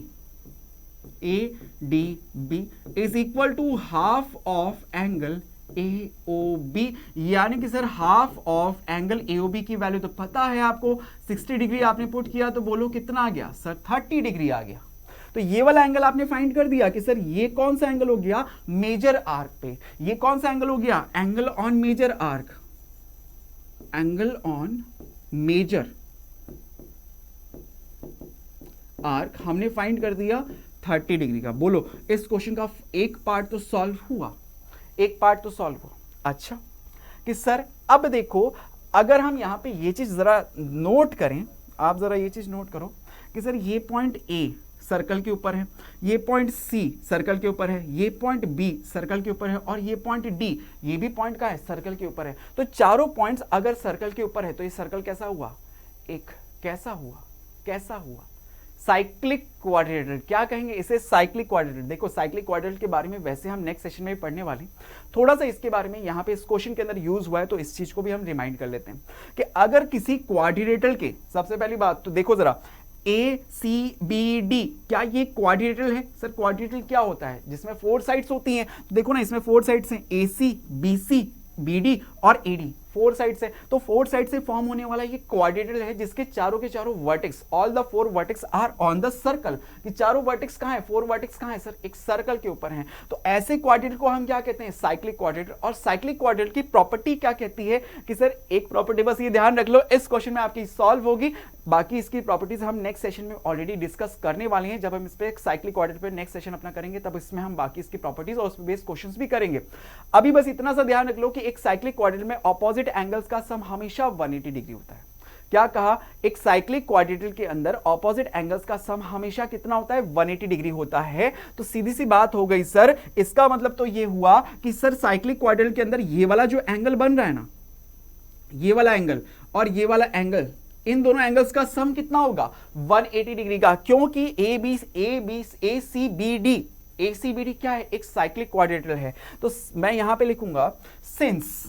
is equal to half of angle AOB, यानी कि sir half of angle AOB की वैल्यू तो पता है आपको, 60 डिग्री आपने पुट किया तो बोलो कितना आ गया सर, 30 डिग्री आ गया। तो ये वाला एंगल आपने फाइंड कर दिया कि सर ये कौन सा एंगल हो गया, मेजर आर्क पे। ये कौन सा एंगल हो गया, angle on major arc, angle on major arc हमने फाइंड कर दिया 30 डिग्री का। बोलो इस क्वेश्चन का एक पार्ट तो सॉल्व हुआ, एक पार्ट तो सॉल्व हुआ। अच्छा कि सर अब देखो, अगर हम यहां पे ये चीज जरा नोट करें, आप जरा ये चीज नोट करो कि सर ये पॉइंट A सर्कल के ऊपर है, ये पॉइंट C सर्कल के ऊपर है, ये पॉइंट B सर्कल के ऊपर है, और ये पॉइंट D ये भी पॉइंट का है, सर्कल के ऊपर है। तो चारों पॉइंट्स अगर सर्कल के ऊपर है तो ये सर्कल कैसा हुआ, एक कैसा हुआ, कैसा हुआ साइक्लिक क्वाड्रिलेटरल। क्या कहेंगे इसे, साइक्लिक क्वाड्रिलेटरल। देखो साइक्लिक क्वाड्रिलेटरल के बारे में वैसे हम नेक्स्ट सेशन में भी पढ़ने वाले, थोड़ा सा इसके बारे में यहाँ पे इस क्वेश्चन के अंदर यूज हुआ है तो इस चीज को भी हम रिमाइंड कर लेते हैं कि अगर किसी क्वाड्रिलेटरल के, सबसे पहली बात तो देखो जरा ACBD, क्या ये क्वाड्रिलेटरल है? सर क्वाड्रिलेटरल क्या होता है, जिसमें 4 साइड्स होती हैं। तो देखो ना इसमें 4 साइड्स हैं, AC BC BD और AD, 4 साइड्स है। तो 4 साइड से फॉर्म होने वाला ये क्वाड्रिलेटरल है जिसके चारों के चारों vertex, all the 4 vertex are on the circle. कि चारों वर्टेक्स कहां है, 4 वर्टेक्स कहां है सर, एक सर्कल के ऊपर हैं। तो ऐसे क्वाड्रिलेटरल को हम क्या कहते हैं, साइक्लिक क्वाड्रिलेटरल। और साइक्लिक क्वाड्रिलेटरल की प्रॉपर्टी क्या कहती है कि सर, एक प्रॉपर्टी बस ये ध्यान रख लो, इस क्वेश्चन में आपकी सॉल्व होगी, बाकी इसकी प्रॉपर्टीज हम नेक्स्ट सेशन में ऑलरेडी डिस्कस करने वाले हैं। जब हम इस पे साइक्लिक क्वाड्रिलेटरल पे नेक्स्ट सेशन अपना करेंगे तब इसमें हम बाकी इसकी प्रॉपर्टीज और उस पे बेस्ड क्वेश्चंस भी करेंगे। अभी बस इतना सा ध्यान रख लो कि एक साइक्लिक क्वाड्रिलेटरल में ऑपोजिट एंगल्स का सम हमेशा 180 डिग्री होता है। क्या कहा, एक साइक्लिक क्वाड्रिलेटरल के अंदर ऑपोजिट एंगल्स का सम हमेशा कितना होता है, 180 डिग्री होता है। तो सीधी सी बात हो गई सर, इसका मतलब तो ये हुआ कि सर साइक्लिक क्वाड्रिलेटरल के अंदर ये वाला जो एंगल बन रहा है ना, ये वाला एंगल और ये वाला एंगल, इन दोनों एंगल्स का सम कितना होगा, 180 डिग्री का। क्योंकि ACBD क्या है, एक साइक्लिक क्वाड्रिलेटरल है। तो मैं यहां पे लिखूंगा since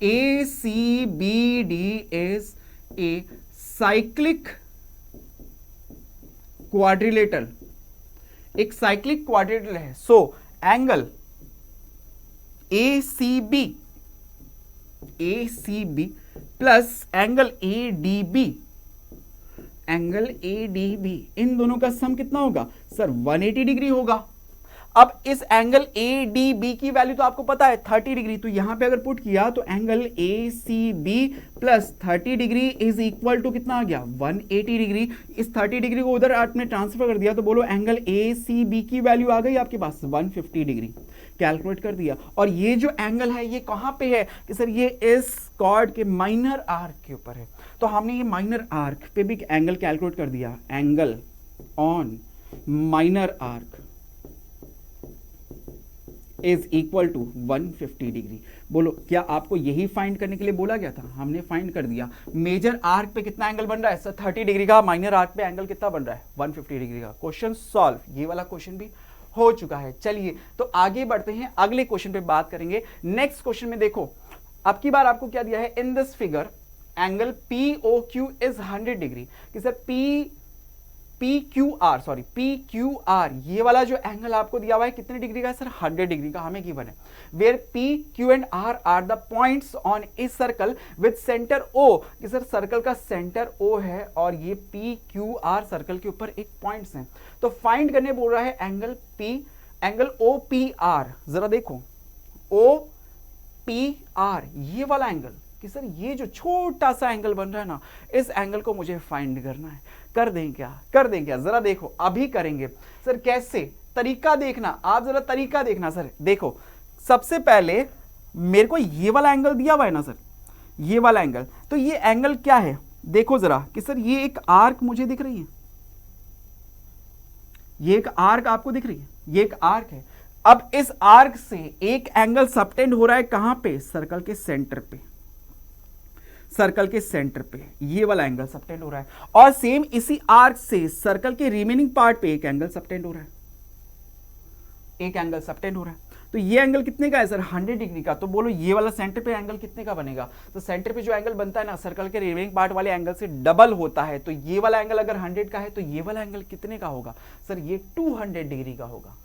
ACBD is a cyclic quadrilateral, एक साइक्लिक क्वाड्रिलेटरल है। So angle ACB plus angle ADB, इन दोनों का सम कितना होगा सर, 180 डिग्री होगा। अब इस एंगल ADB की वैल्यू तो आपको पता है 30 डिग्री, तो यहां पे अगर पुट किया तो angle ACB plus 30 degree is equal to कितना आ गया, 180 डिग्री। इस 30 डिग्री को उधर आपने ट्रांसफर कर दिया तो बोलो एंगल ACB की वैल्यू आ गई आपके पास 150 डिग्री, कैलकुलेट कर दिया। और ये जो एंगल है ये कहां पे है कि सर ये इस कॉर्ड के माइनर आर्क के ऊपर है। तो हमने ये माइनर आर्क पे भी एंगल कैलकुलेट कर दिया, angle on minor arc is equal to 150 degree. बोलो क्या आपको यही फाइंड करने के लिए बोला गया था, हमने फाइंड कर दिया। मेजर आर्क पे कितना एंगल बन रहा है सर, 30 डिग्री का। माइनर आर्क पे एंगल कितना बन रहा है, 150 डिग्री का। क्वेश्चन सॉल्व, ये वाला क्वेश्चन भी हो चुका है। चलिए तो आगे बढ़ते हैं, अगले क्वेश्चन पे बात करेंगे। नेक्स्ट क्वेश्चन में देखो, अब की बार आपको क्या दिया है, इन this figure angle POQ is 100 degree. कि सर PQR, ये वाला जो एंगल आपको दिया हुआ है कितने डिग्री का है सर, 100 डिग्री का हमें गिवन है। Where P, Q and R are the points on a circle with centre O, कि सर सर्कल का सेंटर O है और ये PQR सर्कल के ऊपर एक पॉइंट्स हैं। तो फाइंड करने बोल रहा है एंगल OPR। जरा देखो OPR, ये वाला एंगल, कि सर ये जो छोटा सा एंगल बन रहा है ना, इस एंगल को मुझे फाइंड करना है। कर दें क्या, जरा देखो अभी करेंगे। सर कैसे, तरीका देखना, आप जरा तरीका देखना। सर देखो, सबसे पहले मेरे को ये वाला एंगल दिया हुआ है ना सर, ये वाला एंगल, तो ये एंगल क्या है देखो जरा, कि सर ये एक आर्क मुझे दिख रही है, ये एक आर्क आपको दिख रही है, ये एक आर्क है। अब इस आर्क से एक एंगल सबटेंड हो रहा है कहां पे, सर्कल के सेंटर पे, सर्कल के सेंटर पे ये वाला एंगल सबटेंड हो रहा है। और सेम इसी आर्क से सर्कल के रिमेनिंग पार्ट पे एक एंगल सबटेंड हो रहा है। एक एंगल सबटेंड हो रहा है। तो ये एंगल कितने का है सर? 100 डिग्री का। तो बोलो ये वाला सेंटर पे एंगल कितने का बनेगा? तो सेंटर पे जो एंगल बनता है ना, सर्कल के रिमेनिंग पार्ट वाले एंगल से डबल होता है। तो ये वाला एंगल अगर 100 का है तो ये वाला एंगल कितने का होगा सर? ये 200 डिग्री का होगा।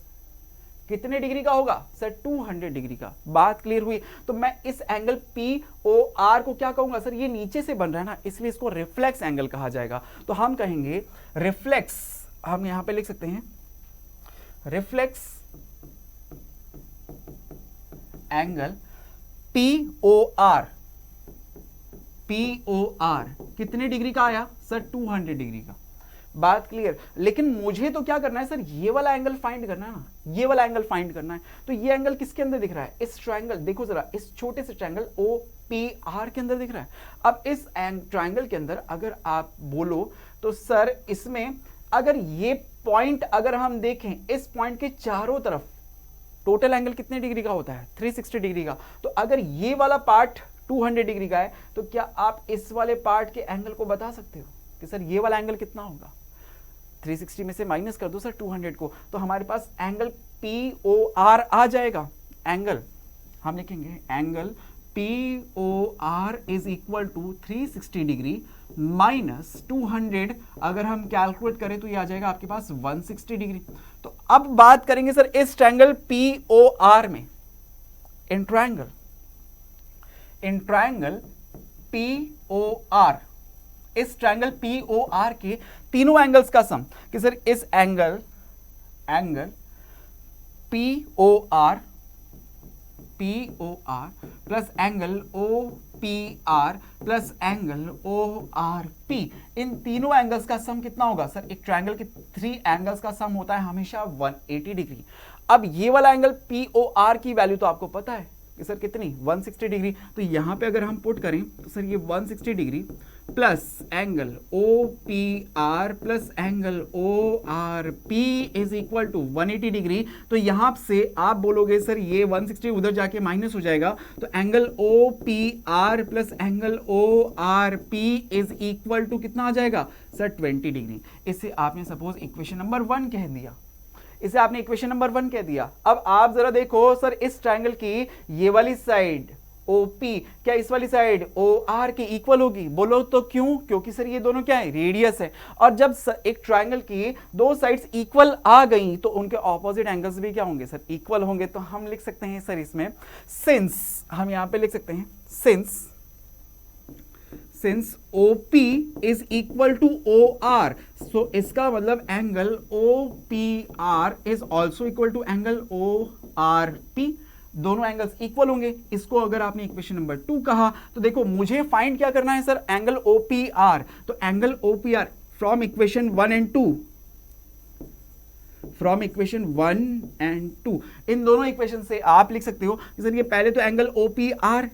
कितने डिग्री का होगा सर? 200 डिग्री का। बात क्लियर हुई? तो मैं इस एंगल POR को क्या कहूंगा सर? ये नीचे से बन रहा है ना, इसलिए इसको रिफ्लेक्स एंगल कहा जाएगा। तो हम कहेंगे रिफ्लेक्स, हम यहां पे लिख सकते हैं रिफ्लेक्स एंगल POR कितने डिग्री का आया सर? 200 डिग्री का। बात क्लियर? लेकिन मुझे तो क्या करना है सर? ये वाला एंगल फाइंड करना है ना, ये वाला एंगल फाइंड करना है। तो ये एंगल किसके अंदर दिख रहा है? इस ट्रायंगल, देखो जरा, इस छोटे से ट्रायंगल OPR के अंदर दिख रहा है। अब इस ट्रायंगल के अंदर अगर आप बोलो तो सर इसमें अगर ये पॉइंट अगर हम देखें, इस पॉइंट के चारों तरफ टोटल एंगल कितने डिग्री का होता है? 360 डिग्री का। तो अगर ये वाला पार्ट 200 डिग्री का है तो क्या आप इस वाले पार्ट के एंगल को बता सकते हो कि सर ये वाला एंगल कितना होगा? 360 में से माइनस कर दो सर 200 को, तो हमारे पास एंगल POR आ जाएगा। एंगल हम लिखेंगे angle POR is equal to 360 degree minus 200। अगर हम कैलकुलेट करें तो ये आ जाएगा आपके पास 160 डिग्री। तो अब बात करेंगे सर इस ट्रायंगल POR में, इन ट्रायंगल POR, इस ट्रायंगल POR के तीनों एंगल्स का सम, कि सर इस angle POR plus angle OPR plus angle ORP, इन तीनों एंगल्स का सम कितना होगा सर? एक ट्रायंगल के 3 एंगल्स का सम होता है हमेशा 180 डिग्री। अब ये वाला एंगल POR की वैल्यू तो आपको पता है कि सर कितनी? 160 डिग्री। तो यहां पे अगर हम पुट करें तो सर ये 160 degree plus angle OPR plus angle ORP is equal to 180 degree. तो यहां से आप बोलोगे सर ये 160 उधर जाके माइनस हो जाएगा, तो angle OPR plus angle ORP is equal to कितना आ जाएगा सर? 20 डिग्री। इसे आपने सपोज इक्वेशन नंबर 1 कह दिया, इसे आपने इक्वेशन नंबर 1 कह दिया। अब आप जरा देखो सर इस ट्रायंगल की ये वाली साइड OP क्या इस वाली साइड OR के इक्वल होगी? बोलो तो क्यों? क्योंकि सर ये दोनों क्या है? रेडियस है। और जब एक ट्रायंगल की दो साइड्स इक्वल आ गई तो उनके ऑपोजिट एंगल्स भी क्या होंगे सर? इक्वल होंगे। तो हम लिख सकते हैं सर इसमें सिंस, हम यहां पे लिख सकते हैं since OP is equal to OR, so इसका मतलब angle OPR is also equal to angle ORP। दोनों एंगल्स इक्वल होंगे। इसको अगर आपने इक्वेशन नंबर 2 कहा तो देखो मुझे फाइंड क्या करना है सर? Angle OPR। तो angle OPR from equation 1 and 2, from equation 1 and 2, इन दोनों इक्वेशन से आप लिख सकते हो कि सर ये पहले तो एंगल OPR,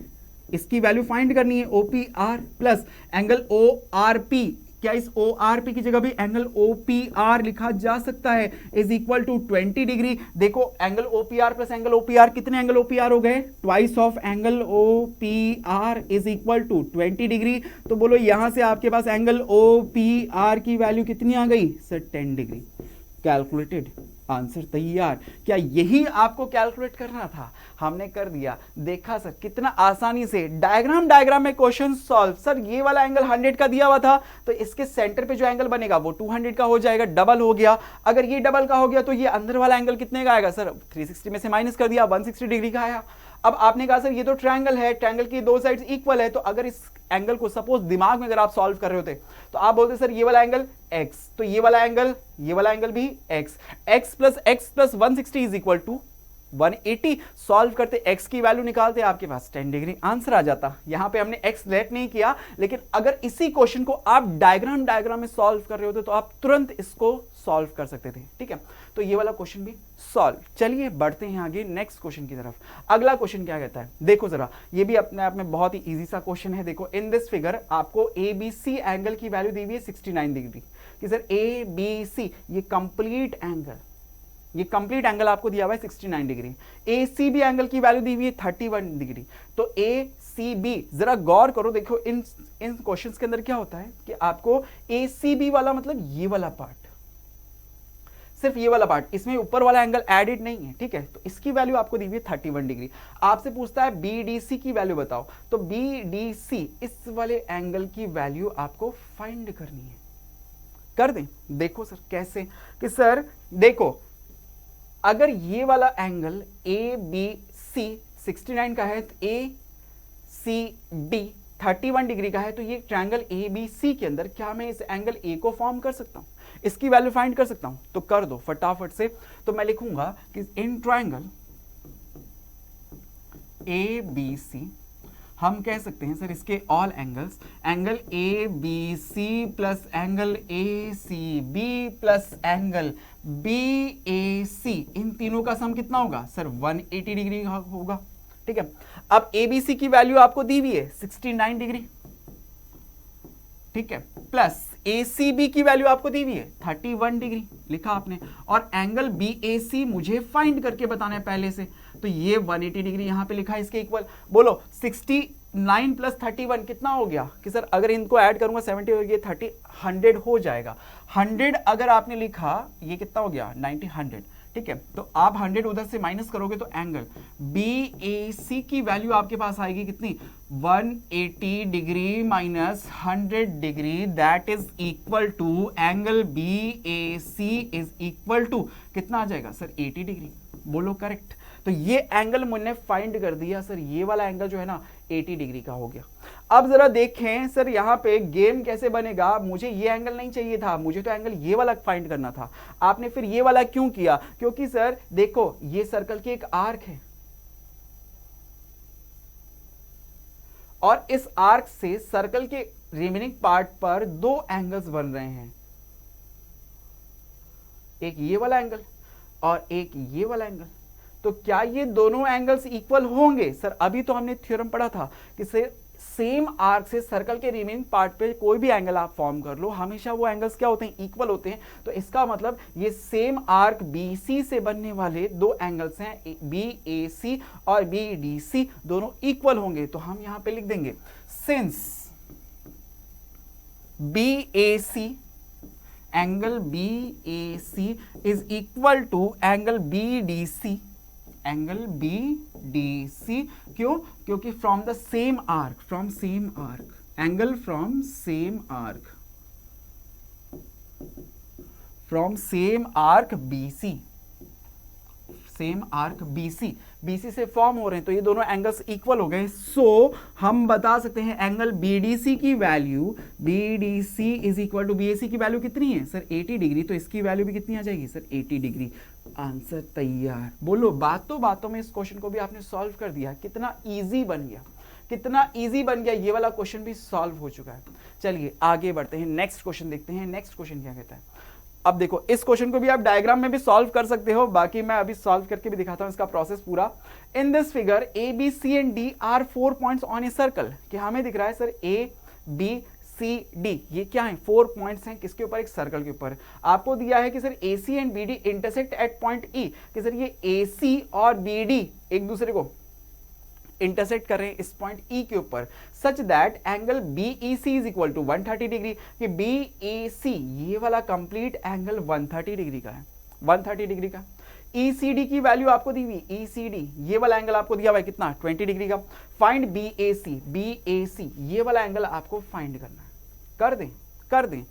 इसकी वैल्यू फाइंड करनी है OPR प्लस एंगल ORP। क्या इस ORP की जगह भी एंगल OPR लिखा जा सकता है? Is equal to 20 degree. देखो angle OPR plus angle OPR, कितने एंगल OPR हो गए? Twice of angle OPR is equal to 20 degree. तो बोलो यहां से आपके पास एंगल OPR की वैल्यू कितनी आ गई सर? 10 डिग्री। कैलकुलेटेड, आंसर तैयार। क्या यही आपको कैलकुलेट करना था? हमने कर दिया। देखा सर कितना आसानी से डायग्राम में क्वेश्चन सॉल्व। सर ये वाला एंगल 100 का दिया हुआ था तो इसके सेंटर पे जो एंगल बनेगा वो 200 का हो जाएगा, डबल हो गया। अगर ये डबल का हो गया तो ये अंदर वाला एंगल कितने का आएगा सर? 360 में से माइनस कर दिया, 160 डिग्री का आया। अब आपने कहा सर ये तो ट्रायंगल है, ट्रायंगल की दो साइड्स इक्वल है, तो अगर इस एंगल को सपोज दिमाग में अगर आप सॉल्व कर रहे होते तो आप बोलते सर ये वाला एंगल x, तो ये वाला एंगल भी x plus 160 is equal to 180। Solve करते x की वैल्यू निकालते आपके पास 10 डिग्री, आंसर आ जाता। यहां पे हमने x लेट नहीं किया, लेकिन अगर इसी क्वेश्चन को आप डायग्राम में सॉल्व कर रहे होते तो आप तुरंत इसको सॉल्व कर सकते थे। ठीक है, तो ये वाला क्वेश्चन भी सॉल्व। चलिए बढ़ते हैं आगे नेक्स्ट क्वेश्चन की तरफ। अगला क्वेश्चन क्या कहता है? देखो जरा, ये भी अपने आप में बहुत ही इजी सा क्वेश्चन है। देखो इन दिस फिगर आपको ABC एंगल की वैल्यू दी हुई है 69 डिग्री कि सर ABC ये कंप्लीट एंगल आपको दिया हुआ है 69 डिग्री। ACB एंगल की वैल्यू दी हुई है 31 डिग्री। तो ACB जरा गौर करो, देखो इन क्वेश्चंस के अंदर क्या होता है कि आपको ACB वाला मतलब ये वाला पार्ट सिर्फ ये वाला पार्ट, इसमें ऊपर वाला एंगल एडेड नहीं है, ठीक है। तो इसकी वैल्यू आपको दी हुई है 31 डिग्री। आपसे पूछता है BDC की वैल्यू बताओ, तो BDC इस वाले एंगल की वैल्यू आपको फाइंड करनी है। कर दें? देखो सर कैसे, कि सर देखो अगर ये वाला एंगल ABC 69 का है, तो ACD 31 डिग्री का है, तो ये ट्रायंगल ABC के अंदर क्या मैं इस एंगल A को फॉर्म कर सकता हूं, इसकी वैल्यू फाइंड कर सकता हूं? तो कर दो फटाफट से। तो मैं लिखूंगा कि इन ट्रायंगल ABC हम कह सकते हैं सर इसके all angles, angle ABC plus angle ACB plus angle BAC, इन तीनों का सम कितना होगा सर? 180 डिग्री होगा, ठीक है। अब ABC की वैल्यू आपको दी हुई है 69 डिग्री, ठीक है, प्लस ACB की वैल्यू आपको दी हुई है 31 डिग्री, लिखा आपने, और एंगल BAC मुझे फाइंड करके बताना है पहले से, तो ये 180 डिग्री यहां पे लिखा है इसके इक्वल। बोलो 69 प्लस 31 कितना हो गया? कि सर अगर इनको ऐड करूंगा 70 हो गया, 30 100 हो जाएगा। 100 अगर आपने लिखा, ये कितना हो गया? 90 100, ठीक है। तो आप 100 उधर से माइनस करोगे तो एंगल BAC की वैल्यू आपके पास आएगी कितनी? 180 degree minus 100 degree, that is equal to angle BAC is equal to कितना आ जाएगा सर? 80 डिग्री। बोलो करेक्ट। तो ये एंगल मैंने फाइंड कर दिया सर, ये वाला एंगल जो है ना 80 डिग्री का हो गया। अब जरा देखें सर यहाँ पे गेम कैसे बनेगा। मुझे ये एंगल नहीं चाहिए था, मुझे तो एंगल ये वाला फाइंड करना था। आपने फिर ये वाला क्यों किया? क्योंकि सर देखो ये सर्कल की एक आर्क है और इस आर्क से सर्कल के रिमेनिंग पार्ट पर दो एंगल्स बन रहे हैं, एक ये वाला एंगल और एक ये वाला एंगल। तो क्या ये दोनों एंगल्स इक्वल होंगे? सर अभी तो हमने थ्योरम पढ़ा था कि सेम आर्क से सर्कल के रिमेनिंग पार्ट पे कोई भी एंगल आप फॉर्म कर लो, हमेशा वो एंगल्स क्या होते हैं? इक्वल होते हैं। तो इसका मतलब ये सेम आर्क BC से बनने वाले दो एंगल्स हैं, BAC और BDC, दोनों इक्वल होंगे। तो हम यहां पे लिख देंगे since BAC angle BAC is equal to angle BDC, angle BDC। क्यों? क्योंकि from the same arc, from same arc, angle from same arc, from same arc BC, same arc BC से फॉर्म हो रहे हैं, तो ये दोनों एंगल्स इक्वल हो गए। सो हम बता सकते हैं एंगल BDC की value, BDC is equal to BAC की वैल्यू कितनी है सर? 80 डिग्री। तो इसकी वैल्यू भी कितनी आ जाएगी सर? 80 डिग्री। आंसर तैयार। बोलो बातों बातों में इस क्वेश्चन को भी आपने सॉल्व कर दिया। कितना इजी बन गया, कितना इजी बन गया। ये वाला क्वेश्चन भी सॉल्व हो चुका है। चलिए आगे बढ़ते हैं, नेक्स्ट क्वेश्चन देखते हैं। नेक्स्ट क्वेश्चन क्या कहता है? अब देखो इस क्वेश्चन को भी आप डायग्राम में भी सॉल्व कर सकते हो, बाकी मैं अभी सॉल्व करके भी दिखाता हूं इसका प्रोसेस पूरा। In this figure ABC and D are 4 points on a circle. कि हमें दिख रहा है सर ABCD, ये क्या है? 4 पॉइंट्स हैं किसके ऊपर? एक सर्कल के ऊपर। आपको दिया है कि sir AC and BD intersect at point E, कि सर ये AC और BD एक दूसरे को इंटरसेक्ट कर रहे हैं इस पॉइंट E के ऊपर, such that angle BEC is equal to 130 degree. कि BAC ये वाला कंप्लीट एंगल 130 डिग्री का है, 130 डिग्री का। ECD की वैल्यू आपको दी हुई, ECD ये वाला एंगल आपको दिया हुआ है कितना? 20 डिग्री का। फाइंड BAC ये वाला एंगल आपको फाइंड करना है। कर दें? कर दें।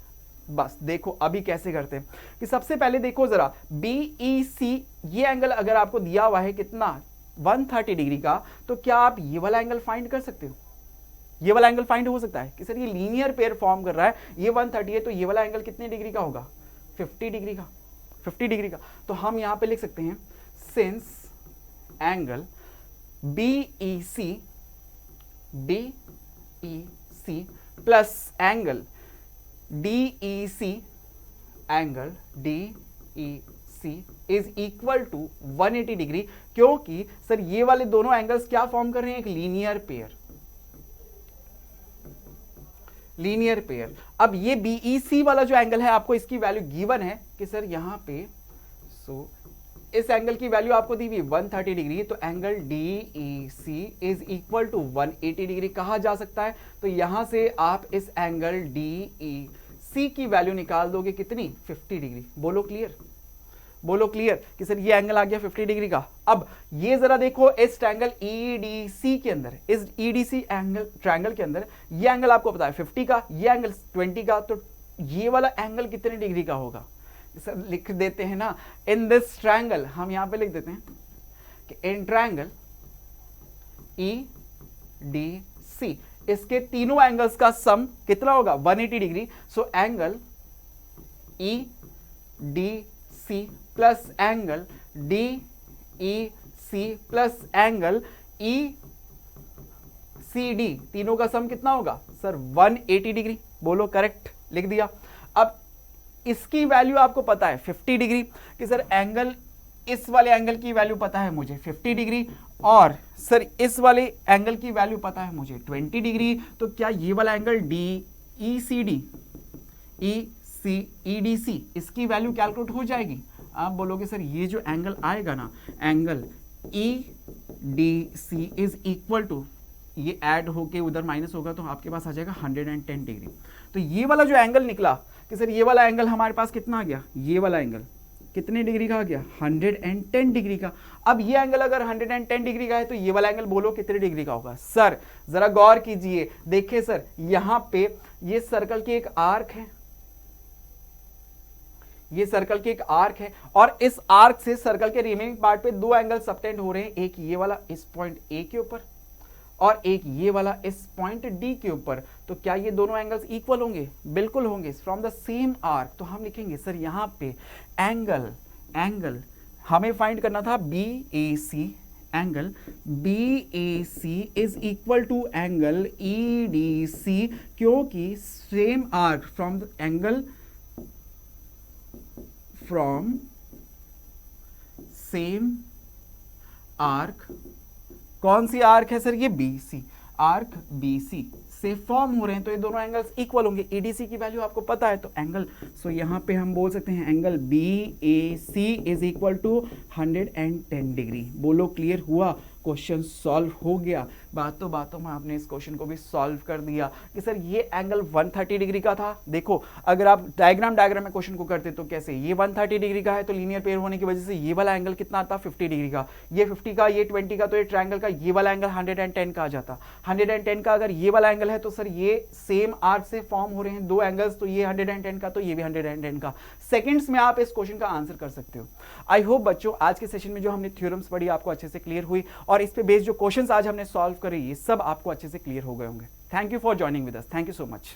बस देखो अभी कैसे करते हैं कि सबसे पहले देखो जरा BEC ये एंगल अगर आपको दिया हुआ है कितना? 130 डिग्री का, तो क्या आप ये वाला एंगल फाइंड कर सकते हो? ये वाला एंगल फाइंड हो सकता है कि सर ये लीनियर पेयर फॉर्म कर रहा है, ये 130 है, तो ये वाला एंगल कितने डिग्री का होगा? 50 डिग्री का, 50 डिग्री का। तो हम यहां पे लिख सकते हैं since angle BEC plus angle DEC, angle DEC is equal to 180 degree. क्योंकि सर ये वाले दोनों एंगल्स क्या फॉर्म कर रहे हैं? एक लीनियर पेयर, लीनियर पेयर। अब ये BEC वाला जो एंगल है आपको इसकी वैल्यू गिवन है कि सर यहां पे इस एंगल की वैल्यू आपको दी हुई 130 डिग्री, तो angle DEC is equal to 180 degree कहा जा सकता है। तो यहां से आप इस एंगल DEC की वैल्यू निकाल दोगे कितनी? 50 डिग्री। बोलो क्लियर? बोलो क्लियर कि सर ये एंगल आ गया 50 डिग्री का। अब ये जरा देखो इस ट्रायंगल ईडीसी के अंदर, इस ईडीसी एंगल ट्रायंगल के अंदर ये एंगल आपको पता है 50 का, ये एंगल 20 का, तो ये वाला एंगल कितने डिग्री का होगा? सर लिख देते हैं ना, इन दिस ट्रायंगल, हम यहां पे लिख देते हैं कि इन ट्रायंगल ईडीसी इसके तीनों एंगल्स का सम कितना होगा? 180 degree. So angle EDC plus angle DEC plus angle ECD, तीनों का सम कितना होगा सर? 180 डिग्री। बोलो करेक्ट, लिख दिया। अब इसकी वैल्यू आपको पता है 50 डिग्री कि सर एंगल, इस वाले एंगल की वैल्यू पता है मुझे 50 डिग्री, और सर इस वाले एंगल की वैल्यू पता है मुझे 20 डिग्री। तो क्या ये वाला एंगल डीईसीडी ईडीसी इसकी वैल्यू कैलकुलेट हो जाएगी? आप बोलोगे सर ये जो एंगल आएगा ना, angle E D C is equal to, ये ऐड होके उधर माइनस होगा तो आपके पास आ जाएगा 110 डिग्री। तो ये वाला जो एंगल निकला कि सर ये वाला एंगल हमारे पास कितना आ गया? ये वाला एंगल कितने डिग्री का आ गया? 110 डिग्री का। अब ये एंगल अगर 110 डिग्री का है तो ये वाला एंगल बोलो कितने डिग्री का होगा? सर जरा गौर कीजिए, देखिए सर यहां पे ये सर्कल की एक आर्क है, ये सर्कल की एक आर्क है, और इस आर्क से सर्कल के रिमेनिंग पार्ट पे दो एंगल सबटेंड हो रहे हैं, एक ये वाला इस पॉइंट ए के ऊपर और एक ये वाला इस पॉइंट डी के ऊपर। तो क्या ये दोनों एंगल्स इक्वल होंगे? बिल्कुल होंगे, फ्रॉम द सेम आर्क। तो हम लिखेंगे सर यहां पे एंगल हमें फाइंड करना था BAC, angle BAC is equal to angle EDC, क्योंकि same arc from the angle from same arc. कौन सी आर्क है सर? ये BC, आर्क BC से फॉर्म हो रहे हैं, तो ये दोनों एंगल्स इक्वल होंगे। EDC की वैल्यू आपको पता है, तो एंगल, सो यहां पे हम बोल सकते हैं angle BAC is equal to 110 degree. बोलो क्लियर हुआ? क्वेश्चन सॉल्व हो गया। बातों में आपने इस क्वेश्चन को भी सॉल्व कर दिया कि सर ये एंगल 130 डिग्री का था। देखो अगर आप डायग्राम में क्वेश्चन को करते तो कैसे, ये 130 डिग्री का है तो लीनियर पेयर होने की वजह से ये वाला एंगल कितना आता? 50 डिग्री का। ये 50 का, ये 20 का, तो ये ट्रायंगल का ये वाला एंगल 110 का आ जाता। 110 का अगर ये वाला एंगल है तो सर ये सेम आर्क से फॉर्म हो रहे हैं दो एंगल्स, तो ये 110 का तो ये भी 110 का। सेकंड्स में आप इस क्वेश्चन का आंसर कर सकते हो। आई होप बच्चों आज के सेशन में जो हमने थ्योरम्स पढ़ी आपको अच्छे से क्लियर हुई, और इस पे बेस्ड जो क्वेश्चंस आज हमने सॉल्व करे ये सब आपको अच्छे से क्लियर हो गए होंगे। Thank you for joining with us, thank you so much.